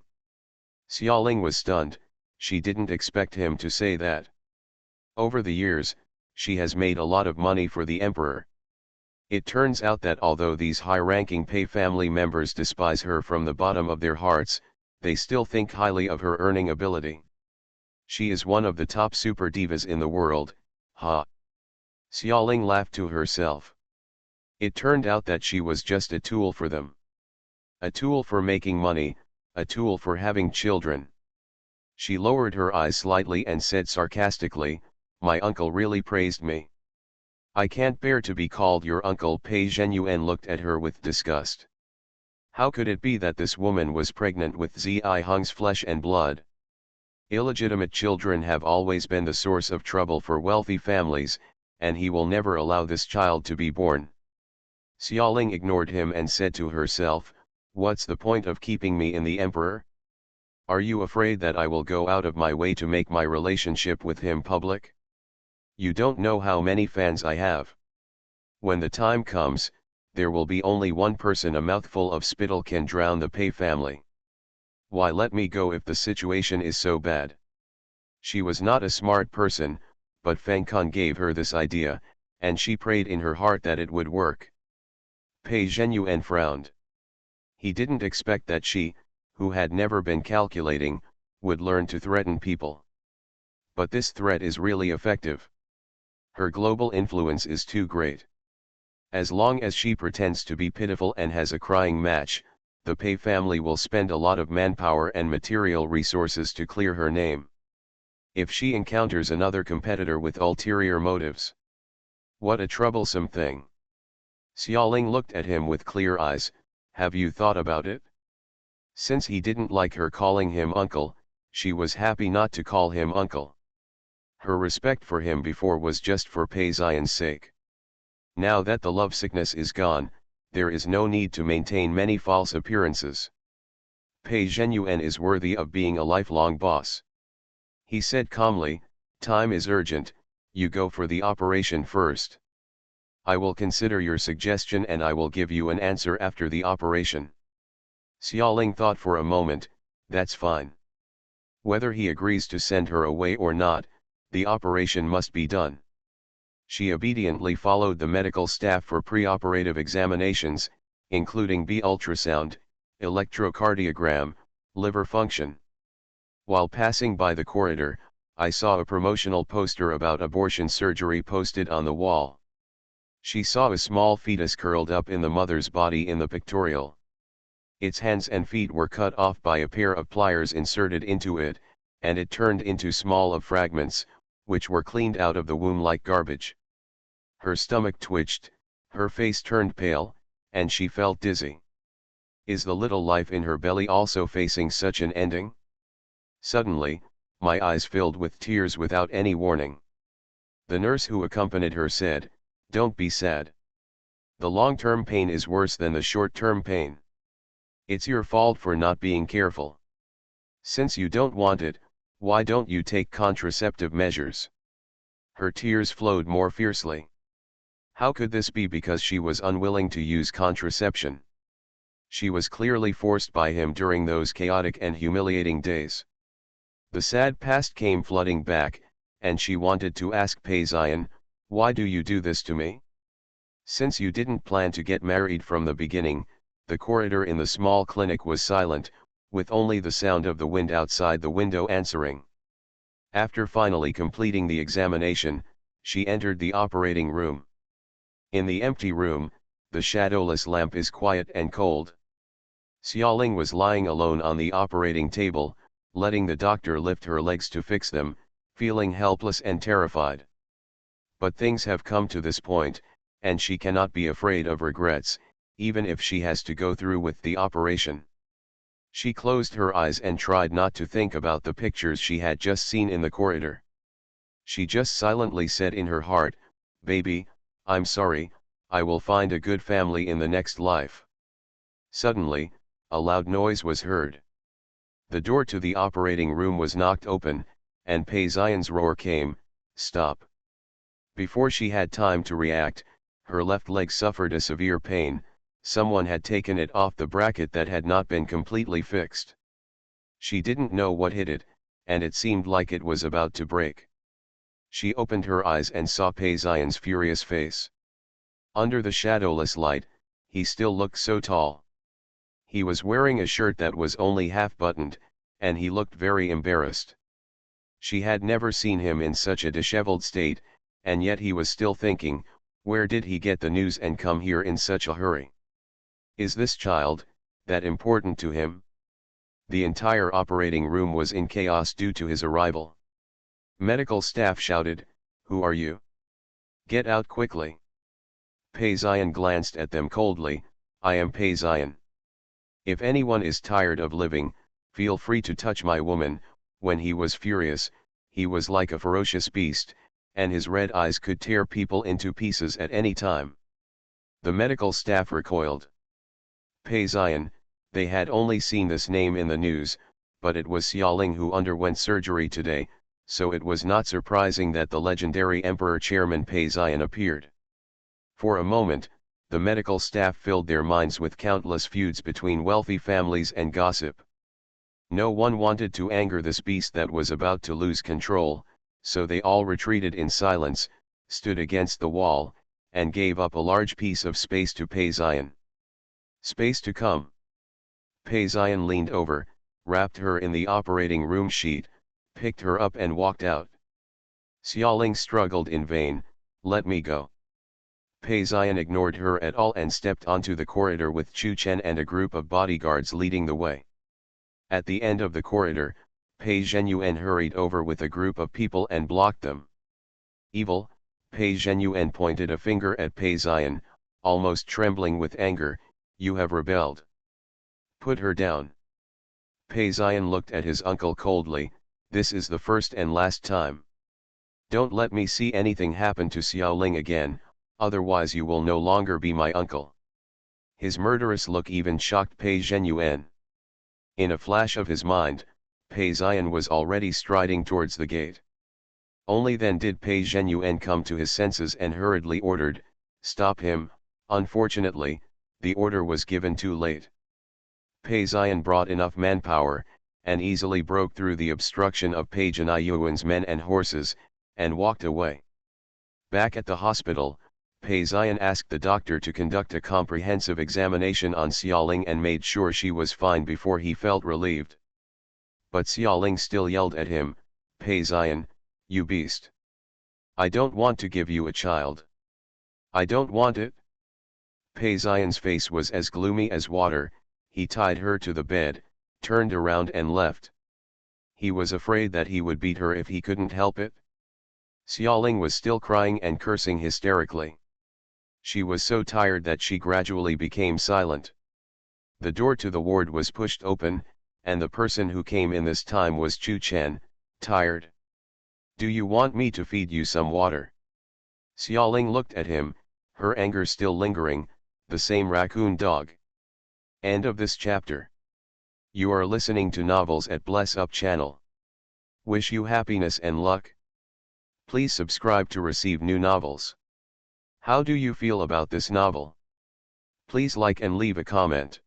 Xiaoling was stunned, she didn't expect him to say that. Over the years, she has made a lot of money for the emperor. It turns out that although these high-ranking Pei family members despise her from the bottom of their hearts, they still think highly of her earning ability. She is one of the top super divas in the world, ha. Xiaoling laughed to herself. It turned out that she was just a tool for them. A tool for making money, a tool for having children. She lowered her eyes slightly and said sarcastically, "My uncle really praised me. I can't bear to be called your uncle." Pei Zhenyuan looked at her with disgust. How could it be that this woman was pregnant with Zi Hung's flesh and blood? Illegitimate children have always been the source of trouble for wealthy families, and he will never allow this child to be born. Xiaoling ignored him and said to herself, "What's the point of keeping me in the emperor? Are you afraid that I will go out of my way to make my relationship with him public? You don't know how many fans I have. When the time comes, there will be only one person. A mouthful of spittle can drown the Pei family. Why let me go if the situation is so bad?" She was not a smart person, but Feng Kun gave her this idea, and she prayed in her heart that it would work. Pei Zhenyuan frowned. He didn't expect that she, who had never been calculating, would learn to threaten people. But this threat is really effective. Her global influence is too great. As long as she pretends to be pitiful and has a crying match, the Pei family will spend a lot of manpower and material resources to clear her name. If she encounters another competitor with ulterior motives, what a troublesome thing. Xiaoling looked at him with clear eyes, "Have you thought about it?" Since he didn't like her calling him uncle, she was happy not to call him uncle. Her respect for him before was just for Pei Xian's sake. Now that the lovesickness is gone, there is no need to maintain many false appearances. Pei Zhenyuan is worthy of being a lifelong boss. He said calmly, "Time is urgent, you go for the operation first." I will consider your suggestion and I will give you an answer after the operation. Xiaoling thought for a moment. That's fine. Whether he agrees to send her away or not, the operation must be done. She obediently followed the medical staff for preoperative examinations, including B ultrasound, electrocardiogram, liver function. While passing by the corridor, I saw a promotional poster about abortion surgery posted on the wall. She saw a small fetus curled up in the mother's body in the pictorial. Its hands and feet were cut off by a pair of pliers inserted into it, and it turned into small of fragments, which were cleaned out of the womb like garbage. Her stomach twitched, her face turned pale, and she felt dizzy. Is the little life in her belly also facing such an ending? Suddenly, my eyes filled with tears without any warning. The nurse who accompanied her said, "Don't be sad. The long-term pain is worse than the short-term pain. It's your fault for not being careful. Since you don't want it, why don't you take contraceptive measures?" Her tears flowed more fiercely. How could this be because she was unwilling to use contraception? She was clearly forced by him during those chaotic and humiliating days. The sad past came flooding back, and she wanted to ask Peizian, "Why do you do this to me? Since you didn't plan to get married from the beginning." The corridor in the small clinic was silent, with only the sound of the wind outside the window answering. After finally completing the examination, she entered the operating room. In the empty room, the shadowless lamp is quiet and cold. Xiaoling was lying alone on the operating table, letting the doctor lift her legs to fix them, feeling helpless and terrified. But things have come to this point, and she cannot be afraid of regrets, even if she has to go through with the operation. She closed her eyes and tried not to think about the pictures she had just seen in the corridor. She just silently said in her heart, "Baby, I'm sorry, I will find a good family in the next life." Suddenly, a loud noise was heard. The door to the operating room was knocked open, and Peizian's roar came, "Stop!" Before she had time to react, her left leg suffered a severe pain. Someone had taken it off the bracket that had not been completely fixed. She didn't know what hit it, and it seemed like it was about to break. She opened her eyes and saw Peizian's furious face. Under the shadowless light, he still looked so tall. He was wearing a shirt that was only half buttoned, and he looked very embarrassed. She had never seen him in such a disheveled state, and yet he was still thinking, where did he get the news and come here in such a hurry? Is this child that important to him? The entire operating room was in chaos due to his arrival. Medical staff shouted, "Who are you? Get out quickly." Peizian glanced at them coldly, "I am Peizian. If anyone is tired of living, feel free to touch my woman." When he was furious, he was like a ferocious beast, and his red eyes could tear people into pieces at any time. The medical staff recoiled. Peizian, they had only seen this name in the news, but it was Xiaoling who underwent surgery today, so it was not surprising that the legendary Emperor Chairman Peizian appeared. For a moment, the medical staff filled their minds with countless feuds between wealthy families and gossip. No one wanted to anger this beast that was about to lose control, so they all retreated in silence, stood against the wall, and gave up a large piece of space to Peizian. Space to come. Peizian leaned over, wrapped her in the operating room sheet, picked her up and walked out. Xiaoling struggled in vain, "Let me go." Peizian ignored her at all and stepped onto the corridor with Chu Chen and a group of bodyguards leading the way. At the end of the corridor, Pei Zhenyuan hurried over with a group of people and blocked them. "Evil," Pei Zhenyuan pointed a finger at Peizian, almost trembling with anger, "you have rebelled. Put her down." Peizian looked at his uncle coldly, "This is the first and last time. Don't let me see anything happen to Xiaoling again, otherwise you will no longer be my uncle." His murderous look even shocked Pei Zhenyuan. In a flash of his mind, Peizian was already striding towards the gate. Only then did Pei Zhenyuan come to his senses and hurriedly ordered, Stop him. Unfortunately, the order was given too late. Pei Xian brought enough manpower, and easily broke through the obstruction of Pei Jianyuan's men and horses, and walked away. Back at the hospital, Pei Xian asked the doctor to conduct a comprehensive examination on Xiaoling and made sure she was fine before he felt relieved. But Xiaoling still yelled at him, "Pei Xian, you beast! I don't want to give you a child. I don't want it." Pei Xian's face was as gloomy as water. He tied her to the bed, turned around and left. He was afraid that he would beat her if he couldn't help it. Xiaoling was still crying and cursing hysterically. She was so tired that she gradually became silent. The door to the ward was pushed open, and the person who came in this time was Chu Chen, tired. "Do you want me to feed you some water?" Xiaoling looked at him, her anger still lingering, the same raccoon dog. End of this chapter. You are listening to novels at Bless Up channel. Wish you happiness and luck. Please subscribe to receive new novels. How do you feel about this novel? Please like and leave a comment.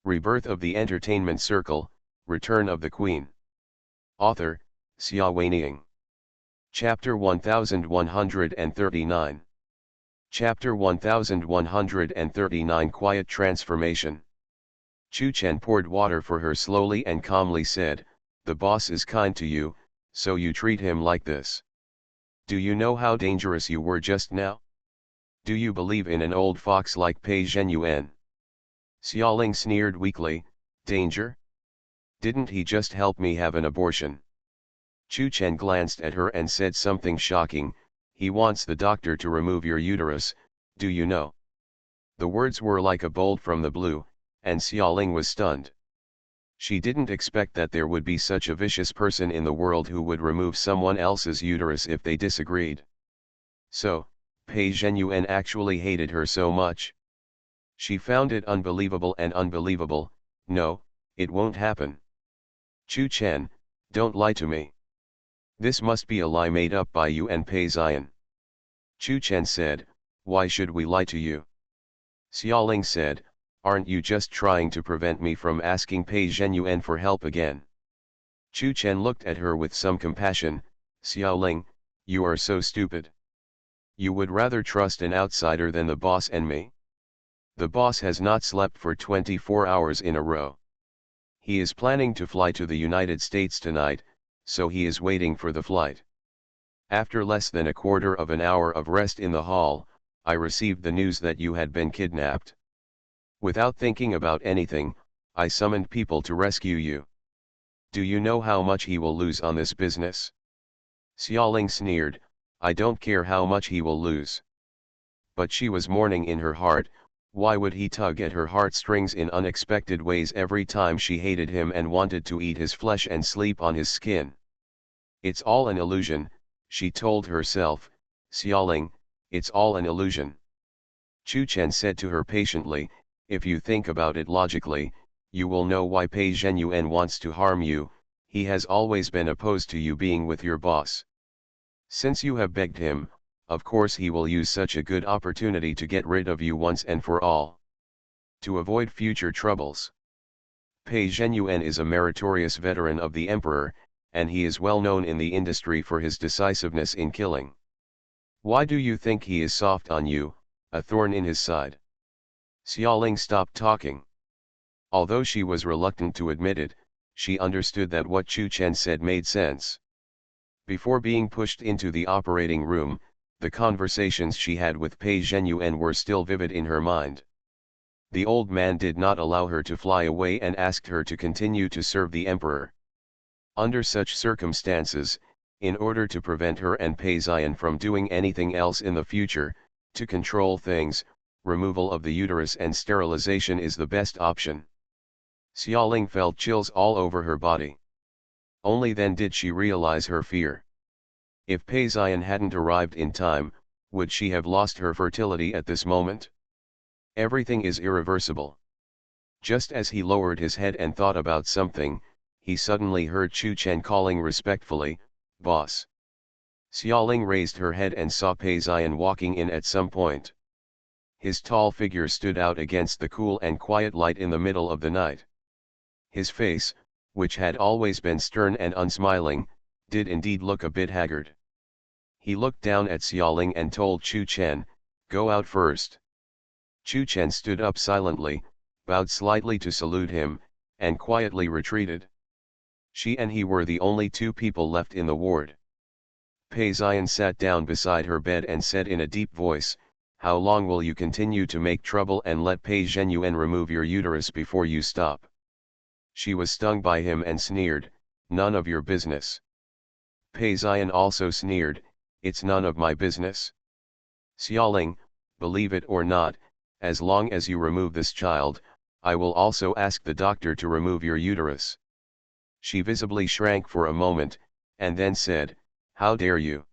Rebirth of the Entertainment Circle, Return of the Queen. Author, Xia Weining. Chapter 1139. Chapter 1139 Quiet Transformation. Chu Chen poured water for her slowly and calmly said, "The boss is kind to you, so you treat him like this. Do you know how dangerous you were just now? Do you believe in an old fox like Pei Zhenyuan?" Xiaoling sneered weakly, "Danger? Didn't he just help me have an abortion?" Chu Chen glanced at her and said something shocking, "He wants the doctor to remove your uterus, do you know?" The words were like a bolt from the blue, and Xiaoling was stunned. She didn't expect that there would be such a vicious person in the world who would remove someone else's uterus if they disagreed. So, Pei Zhenyuan actually hated her so much. She found it unbelievable and unbelievable. "No, it won't happen. Chu Chen, don't lie to me. This must be a lie made up by you and Pei Xian." Chu Chen said, "Why should we lie to you?" Xiaoling said, "Aren't you just trying to prevent me from asking Pei Zhenyuan for help again?" Chu Chen looked at her with some compassion, "Xiaoling, you are so stupid. You would rather trust an outsider than the boss and me? The boss has not slept for 24 hours in a row. He is planning to fly to the United States tonight, so he is waiting for the flight. After less than a quarter of an hour of rest in the hall, I received the news that you had been kidnapped. Without thinking about anything, I summoned people to rescue you. Do you know how much he will lose on this business?" Xiaoling sneered, "I don't care how much he will lose." But she was mourning in her heart. Why would he tug at her heartstrings in unexpected ways every time she hated him and wanted to eat his flesh and sleep on his skin? "It's all an illusion," she told herself, "Xiaoling, it's all an illusion." Chu Chen said to her patiently, "If you think about it logically, you will know why Pei Zhenyuan wants to harm you. He has always been opposed to you being with your boss. Since you have begged him, of course he will use such a good opportunity to get rid of you once and for all. To avoid future troubles. Pei Zhenyuan is a meritorious veteran of the emperor, and he is well known in the industry for his decisiveness in killing. Why do you think he is soft on you, a thorn in his side?" Xiaoling stopped talking. Although she was reluctant to admit it, she understood that what Chu Chen said made sense. Before being pushed into the operating room, the conversations she had with Pei Zhenyuan were still vivid in her mind. The old man did not allow her to fly away and asked her to continue to serve the emperor. Under such circumstances, in order to prevent her and Pei Xian from doing anything else in the future, to control things, removal of the uterus and sterilization is the best option. Xiaoling felt chills all over her body. Only then did she realize her fear. If Pei Xian hadn't arrived in time, would she have lost her fertility at this moment? Everything is irreversible. Just as he lowered his head and thought about something, he suddenly heard Chu Chen calling respectfully, "Boss." Xiaoling raised her head and saw Pei Xian walking in at some point. His tall figure stood out against the cool and quiet light in the middle of the night. His face, which had always been stern and unsmiling, did indeed look a bit haggard. He looked down at Xiaoling and told Chu Chen, "Go out first." Chu Chen stood up silently, bowed slightly to salute him, and quietly retreated. She and he were the only two people left in the ward. Pei Xian sat down beside her bed and said in a deep voice, "How long will you continue to make trouble and let Pei Zhenyuan remove your uterus before you stop?" She was stung by him and sneered, "None of your business." Pei Xian also sneered, "It's none of my business. Xiaoling, believe it or not, as long as you remove this child, I will also ask the doctor to remove your uterus." She visibly shrank for a moment, and then said, "How dare you?"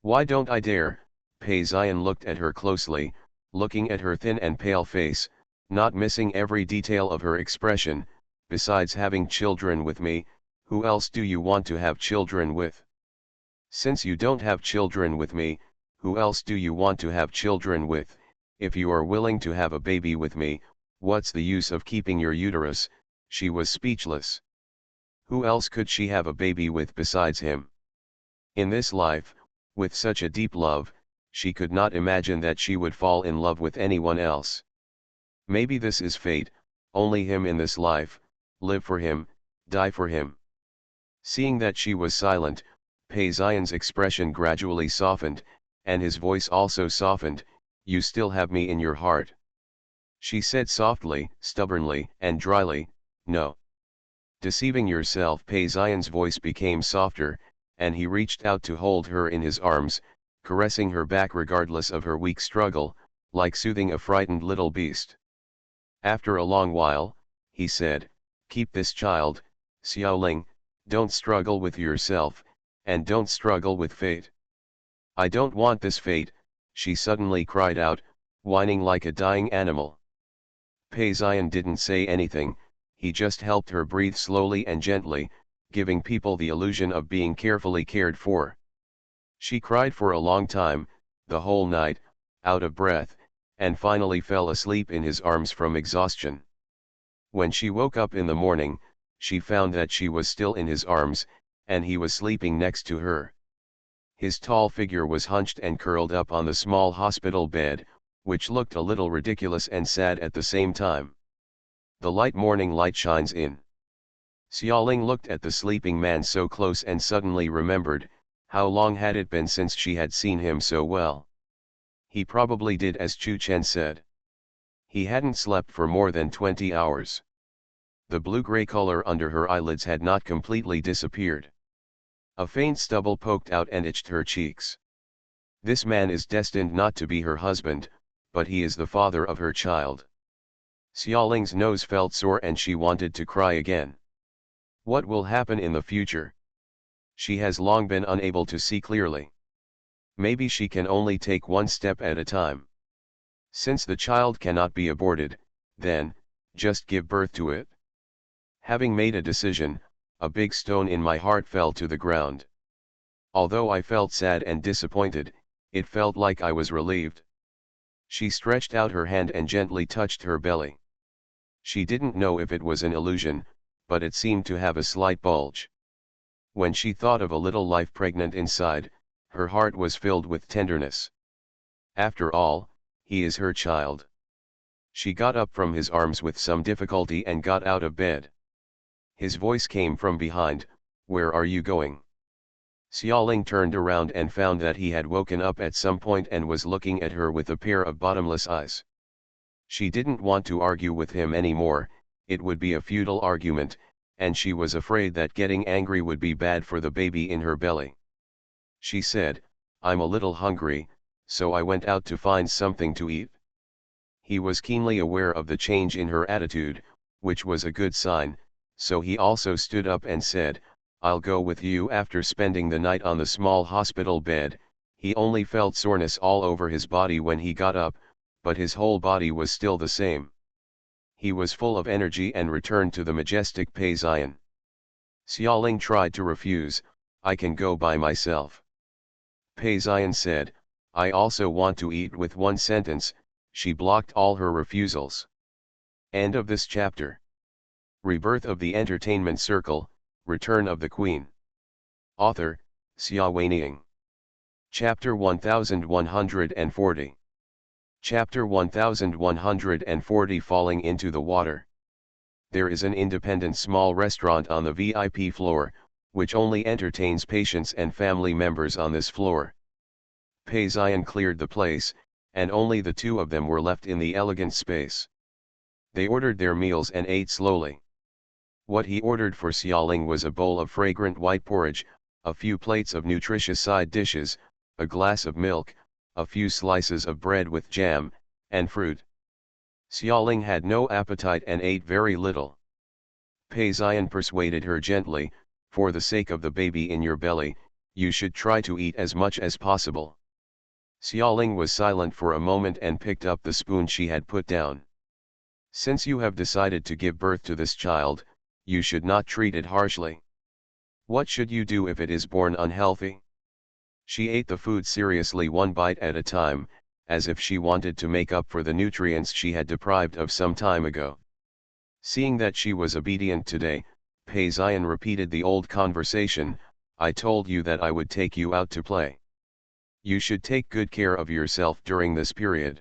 "Why don't I dare?" Pei Xian looked at her closely, looking at her thin and pale face, not missing every detail of her expression. "Besides having children with me, who else do you want to have children with? Since you don't have children with me, who else do you want to have children with? If you are willing to have a baby with me, what's the use of keeping your uterus?" She was speechless. Who else could she have a baby with besides him? In this life, with such a deep love, she could not imagine that she would fall in love with anyone else. Maybe this is fate, only him in this life, live for him, die for him. Seeing that she was silent, Pei Xian's expression gradually softened, and his voice also softened. "You still have me in your heart?" She said softly, stubbornly, and dryly, "No." "Deceiving yourself." Pei Xian's voice became softer, and he reached out to hold her in his arms, caressing her back regardless of her weak struggle, like soothing a frightened little beast. After a long while, he said, "Keep this child, Xiaoling, don't struggle with yourself, and don't struggle with fate." "I don't want this fate," she suddenly cried out, whining like a dying animal. Pei Xian didn't say anything, he just helped her breathe slowly and gently, giving people the illusion of being carefully cared for. She cried for a long time, the whole night, out of breath, and finally fell asleep in his arms from exhaustion. When she woke up in the morning, she found that she was still in his arms, and he was sleeping next to her. His tall figure was hunched and curled up on the small hospital bed, which looked a little ridiculous and sad at the same time. The light morning light shines in. Xiaoling looked at the sleeping man so close and suddenly remembered, how long had it been since she had seen him so well. He probably did as Chu Chen said. He hadn't slept for more than 20 hours. The blue-gray color under her eyelids had not completely disappeared. A faint stubble poked out and itched her cheeks. This man is destined not to be her husband, but he is the father of her child. Xiaoling's nose felt sore and she wanted to cry again. What will happen in the future? She has long been unable to see clearly. Maybe she can only take one step at a time. Since the child cannot be aborted, then, just give birth to it. Having made a decision, a big stone in my heart fell to the ground. Although I felt sad and disappointed, it felt like I was relieved. She stretched out her hand and gently touched her belly. She didn't know if it was an illusion, but it seemed to have a slight bulge. When she thought of a little life pregnant inside, her heart was filled with tenderness. After all, he is her child. She got up from his arms with some difficulty and got out of bed. His voice came from behind, "Where are you going?" Xiaoling turned around and found that he had woken up at some point and was looking at her with a pair of bottomless eyes. She didn't want to argue with him anymore, it would be a futile argument, and she was afraid that getting angry would be bad for the baby in her belly. She said, "I'm a little hungry, so I went out to find something to eat." He was keenly aware of the change in her attitude, which was a good sign, so he also stood up and said, "I'll go with you." After spending the night on the small hospital bed, he only felt soreness all over his body when he got up, but his whole body was still the same. He was full of energy and returned to the majestic Pei Xian. Xiaoling tried to refuse, "I can go by myself." Pei Xian said, "I also want to eat." With one sentence, she blocked all her refusals. End of this chapter. Rebirth of the Entertainment Circle, Return of the Queen. Author, Xia Weining. Chapter 1140. Chapter 1140 Falling into the Water. There is an independent small restaurant on the VIP floor, which only entertains patients and family members on this floor. Pei Xian cleared the place, and only the two of them were left in the elegant space. They ordered their meals and ate slowly. What he ordered for Xiaoling was a bowl of fragrant white porridge, a few plates of nutritious side dishes, a glass of milk, a few slices of bread with jam, and fruit. Xiaoling had no appetite and ate very little. Pei Xian persuaded her gently, for the sake of the baby in your belly, you should try to eat as much as possible. Xiaoling was silent for a moment and picked up the spoon she had put down. Since you have decided to give birth to this child, you should not treat it harshly. What should you do if it is born unhealthy? She ate the food seriously, one bite at a time, as if she wanted to make up for the nutrients she had deprived of some time ago. Seeing that she was obedient today, Pei Xian repeated the old conversation, I told you that I would take you out to play. You should take good care of yourself during this period.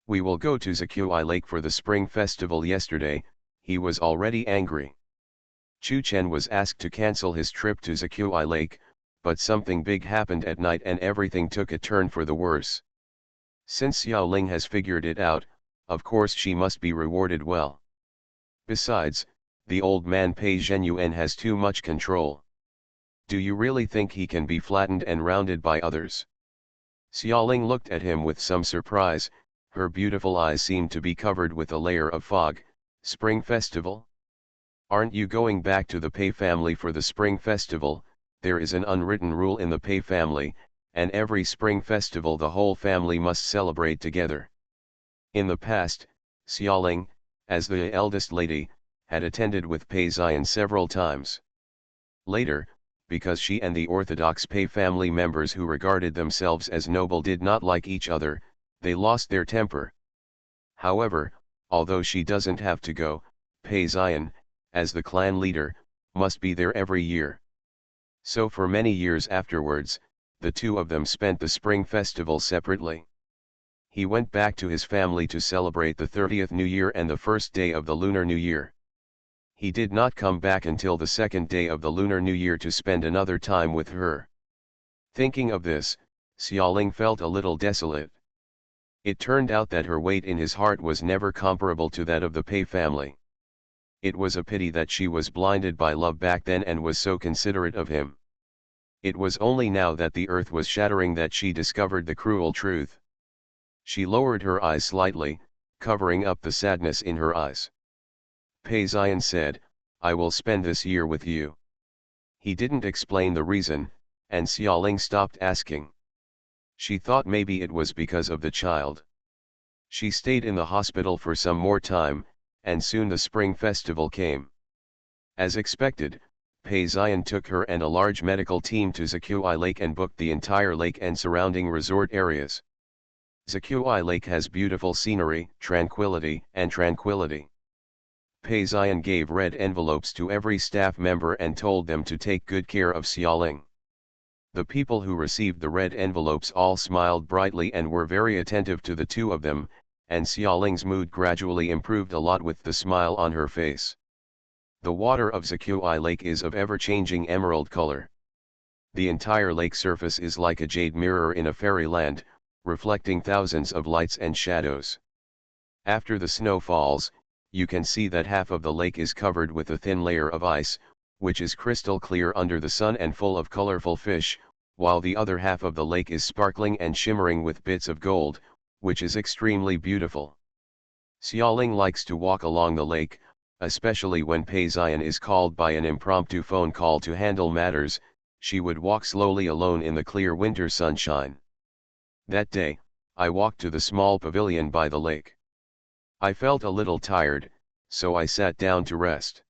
We will go to Zhuai Lake for the spring festival. Yesterday, he was already angry. Chu Chen was asked to cancel his trip to Zhuai Lake, but something big happened at night and everything took a turn for the worse. Since Xiao Ling has figured it out, of course she must be rewarded well. Besides, the old man Pei Zhenyuan has too much control. Do you really think he can be flattened and rounded by others? Xiaoling looked at him with some surprise, her beautiful eyes seemed to be covered with a layer of fog. Spring festival? Aren't you going back to the Pei family for the spring festival? There is an unwritten rule in the Pei family, and every spring festival the whole family must celebrate together. In the past, Xiaoling, as the eldest lady, had attended with Pei Xian several times. Later, because she and the orthodox Pei family members who regarded themselves as noble did not like each other, they lost their temper. However, although she doesn't have to go, Pei Xian, as the clan leader, must be there every year. So for many years afterwards, the two of them spent the spring festival separately. He went back to his family to celebrate the 30th New Year and the first day of the Lunar New Year. He did not come back until the second day of the Lunar New Year to spend another time with her. Thinking of this, Xiaoling felt a little desolate. It turned out that her weight in his heart was never comparable to that of the Pei family. It was a pity that she was blinded by love back then and was so considerate of him. It was only now that the earth was shattering that she discovered the cruel truth. She lowered her eyes slightly, covering up the sadness in her eyes. Pei Xian said, I will spend this year with you. He didn't explain the reason, and Xiaoling stopped asking. She thought maybe it was because of the child. She stayed in the hospital for some more time, and soon the spring festival came. As expected, Pei Xian took her and a large medical team to Zhuai Lake and booked the entire lake and surrounding resort areas. Zhuai Lake has beautiful scenery, tranquility. Pei Xian gave red envelopes to every staff member and told them to take good care of Xiaoling. The people who received the red envelopes all smiled brightly and were very attentive to the two of them, and Xiaoling's mood gradually improved a lot with the smile on her face. The water of Zhuai Lake is of ever-changing emerald color. The entire lake surface is like a jade mirror in a fairyland, reflecting thousands of lights and shadows. After the snow falls, you can see that half of the lake is covered with a thin layer of ice, which is crystal clear under the sun and full of colorful fish, while the other half of the lake is sparkling and shimmering with bits of gold, which is extremely beautiful. Xiaoling likes to walk along the lake, especially when Pei Xian is called by an impromptu phone call to handle matters. She would walk slowly alone in the clear winter sunshine. That day, I walked to the small pavilion by the lake. I felt a little tired, so I sat down to rest.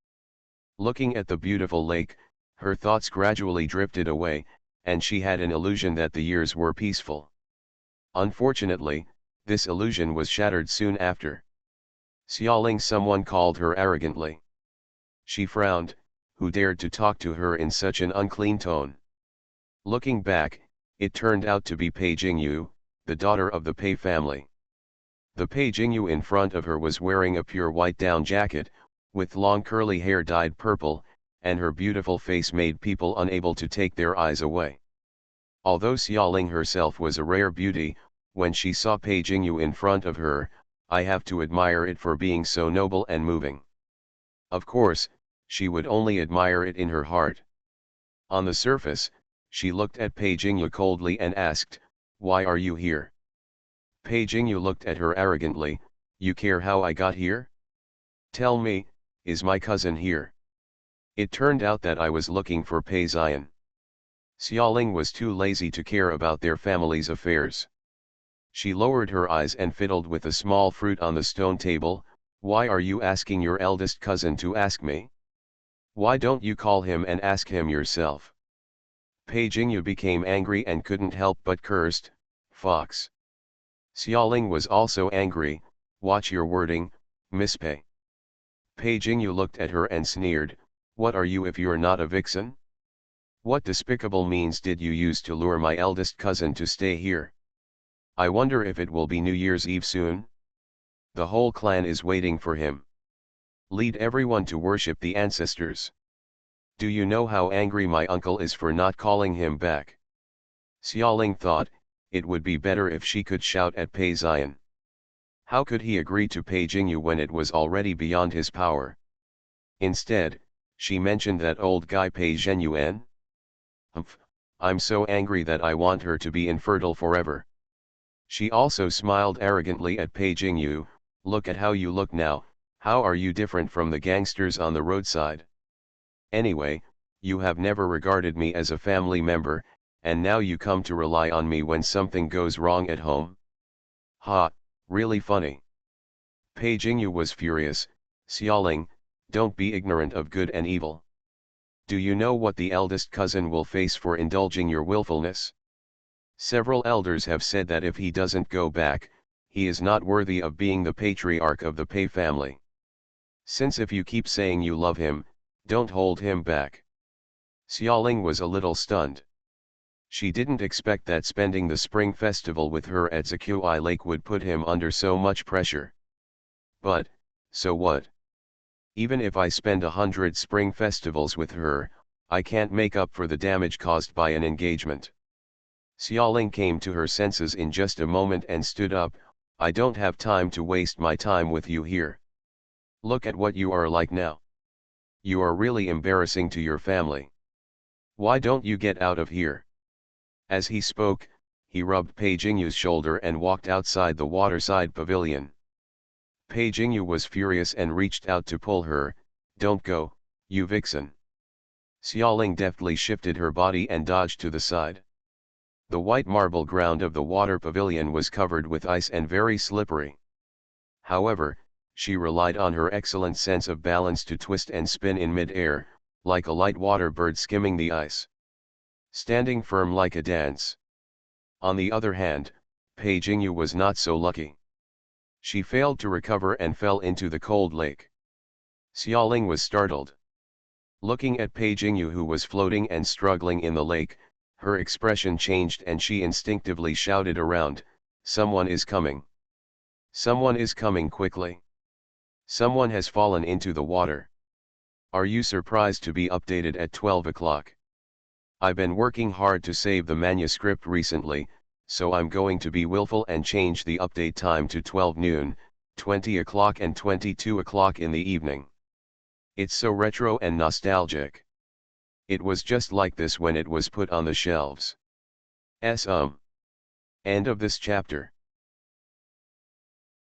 Looking at the beautiful lake, her thoughts gradually drifted away, and she had an illusion that the years were peaceful. Unfortunately, This illusion was shattered soon after. Xiaoling, someone called her arrogantly. She frowned, who dared to talk to her in such an unclean tone. Looking back, it turned out to be Pei Jingyu, the daughter of the Pei family. The Pei Jingyu in front of her was wearing a pure white down jacket, with long curly hair dyed purple, and her beautiful face made people unable to take their eyes away. Although Xiaoling herself was a rare beauty, when she saw Pei Jingyu in front of her, I have to admire it for being so noble and moving. Of course, she would only admire it in her heart. On the surface, she looked at Pei Jingyu coldly and asked, "Why are you here?" Pei Jingyu looked at her arrogantly, "You care how I got here? Tell me, is my cousin here?" It turned out that I was looking for Pei Xian. Xiaoling was too lazy to care about their family's affairs. She lowered her eyes and fiddled with a small fruit on the stone table. "Why are you asking your eldest cousin to ask me? Why don't you call him and ask him yourself?" Pei Jingyu became angry and couldn't help but cursed, "Fox." Xiaoling was also angry, "Watch your wording, Miss Pei." Pei Jingyu looked at her and sneered, "What are you if you're not a vixen? What despicable means did you use to lure my eldest cousin to stay here? I wonder if it will be New Year's Eve soon? The whole clan is waiting for him. Lead everyone to worship the ancestors. Do you know how angry my uncle is for not calling him back?" Xiaoling thought, it would be better if she could shout at Pei Xian. How could he agree to Pei Jingyu when it was already beyond his power? Instead, she mentioned that old guy Pei Zhenyuan. "Humph, I'm so angry that I want her to be infertile forever." She also smiled arrogantly at Pei Jingyu, "Look at how you look now, how are you different from the gangsters on the roadside? Anyway, you have never regarded me as a family member, and now you come to rely on me when something goes wrong at home? Ha, really funny." Pei Jingyu was furious, "Xiaoling, don't be ignorant of good and evil. Do you know what the eldest cousin will face for indulging your willfulness? Several elders have said that if he doesn't go back, he is not worthy of being the patriarch of the Pei family. Since if you keep saying you love him, don't hold him back." Xiaoling was a little stunned. She didn't expect that spending the spring festival with her at Zaqui Lake would put him under so much pressure. But, so what? Even if I spend 100 spring festivals with her, I can't make up for the damage caused by an engagement. Xiaoling came to her senses in just a moment and stood up, "I don't have time to waste my time with you here. Look at what you are like now. You are really embarrassing to your family. Why don't you get out of here?" As he spoke, he rubbed Pei Jingyu's shoulder and walked outside the waterside pavilion. Pei Jingyu was furious and reached out to pull her, "Don't go, you vixen." Xiaoling deftly shifted her body and dodged to the side. The white marble ground of the water pavilion was covered with ice and very slippery. However, she relied on her excellent sense of balance to twist and spin in mid-air, like a light water bird skimming the ice. Standing firm like a dance. On the other hand, Pei Jingyu was not so lucky. She failed to recover and fell into the cold lake. Xiaoling was startled. Looking at Pei Jingyu, who was floating and struggling in the lake, her expression changed and she instinctively shouted around, "Someone is coming! Someone is coming quickly! Someone has fallen into the water! Are you surprised to be updated at 12 o'clock? I've been working hard to save the manuscript recently, so I'm going to be willful and change the update time to 12 noon, 20 o'clock and 22 o'clock in the evening. It's so retro and nostalgic. It was just like this when it was put on the shelves." End of this chapter.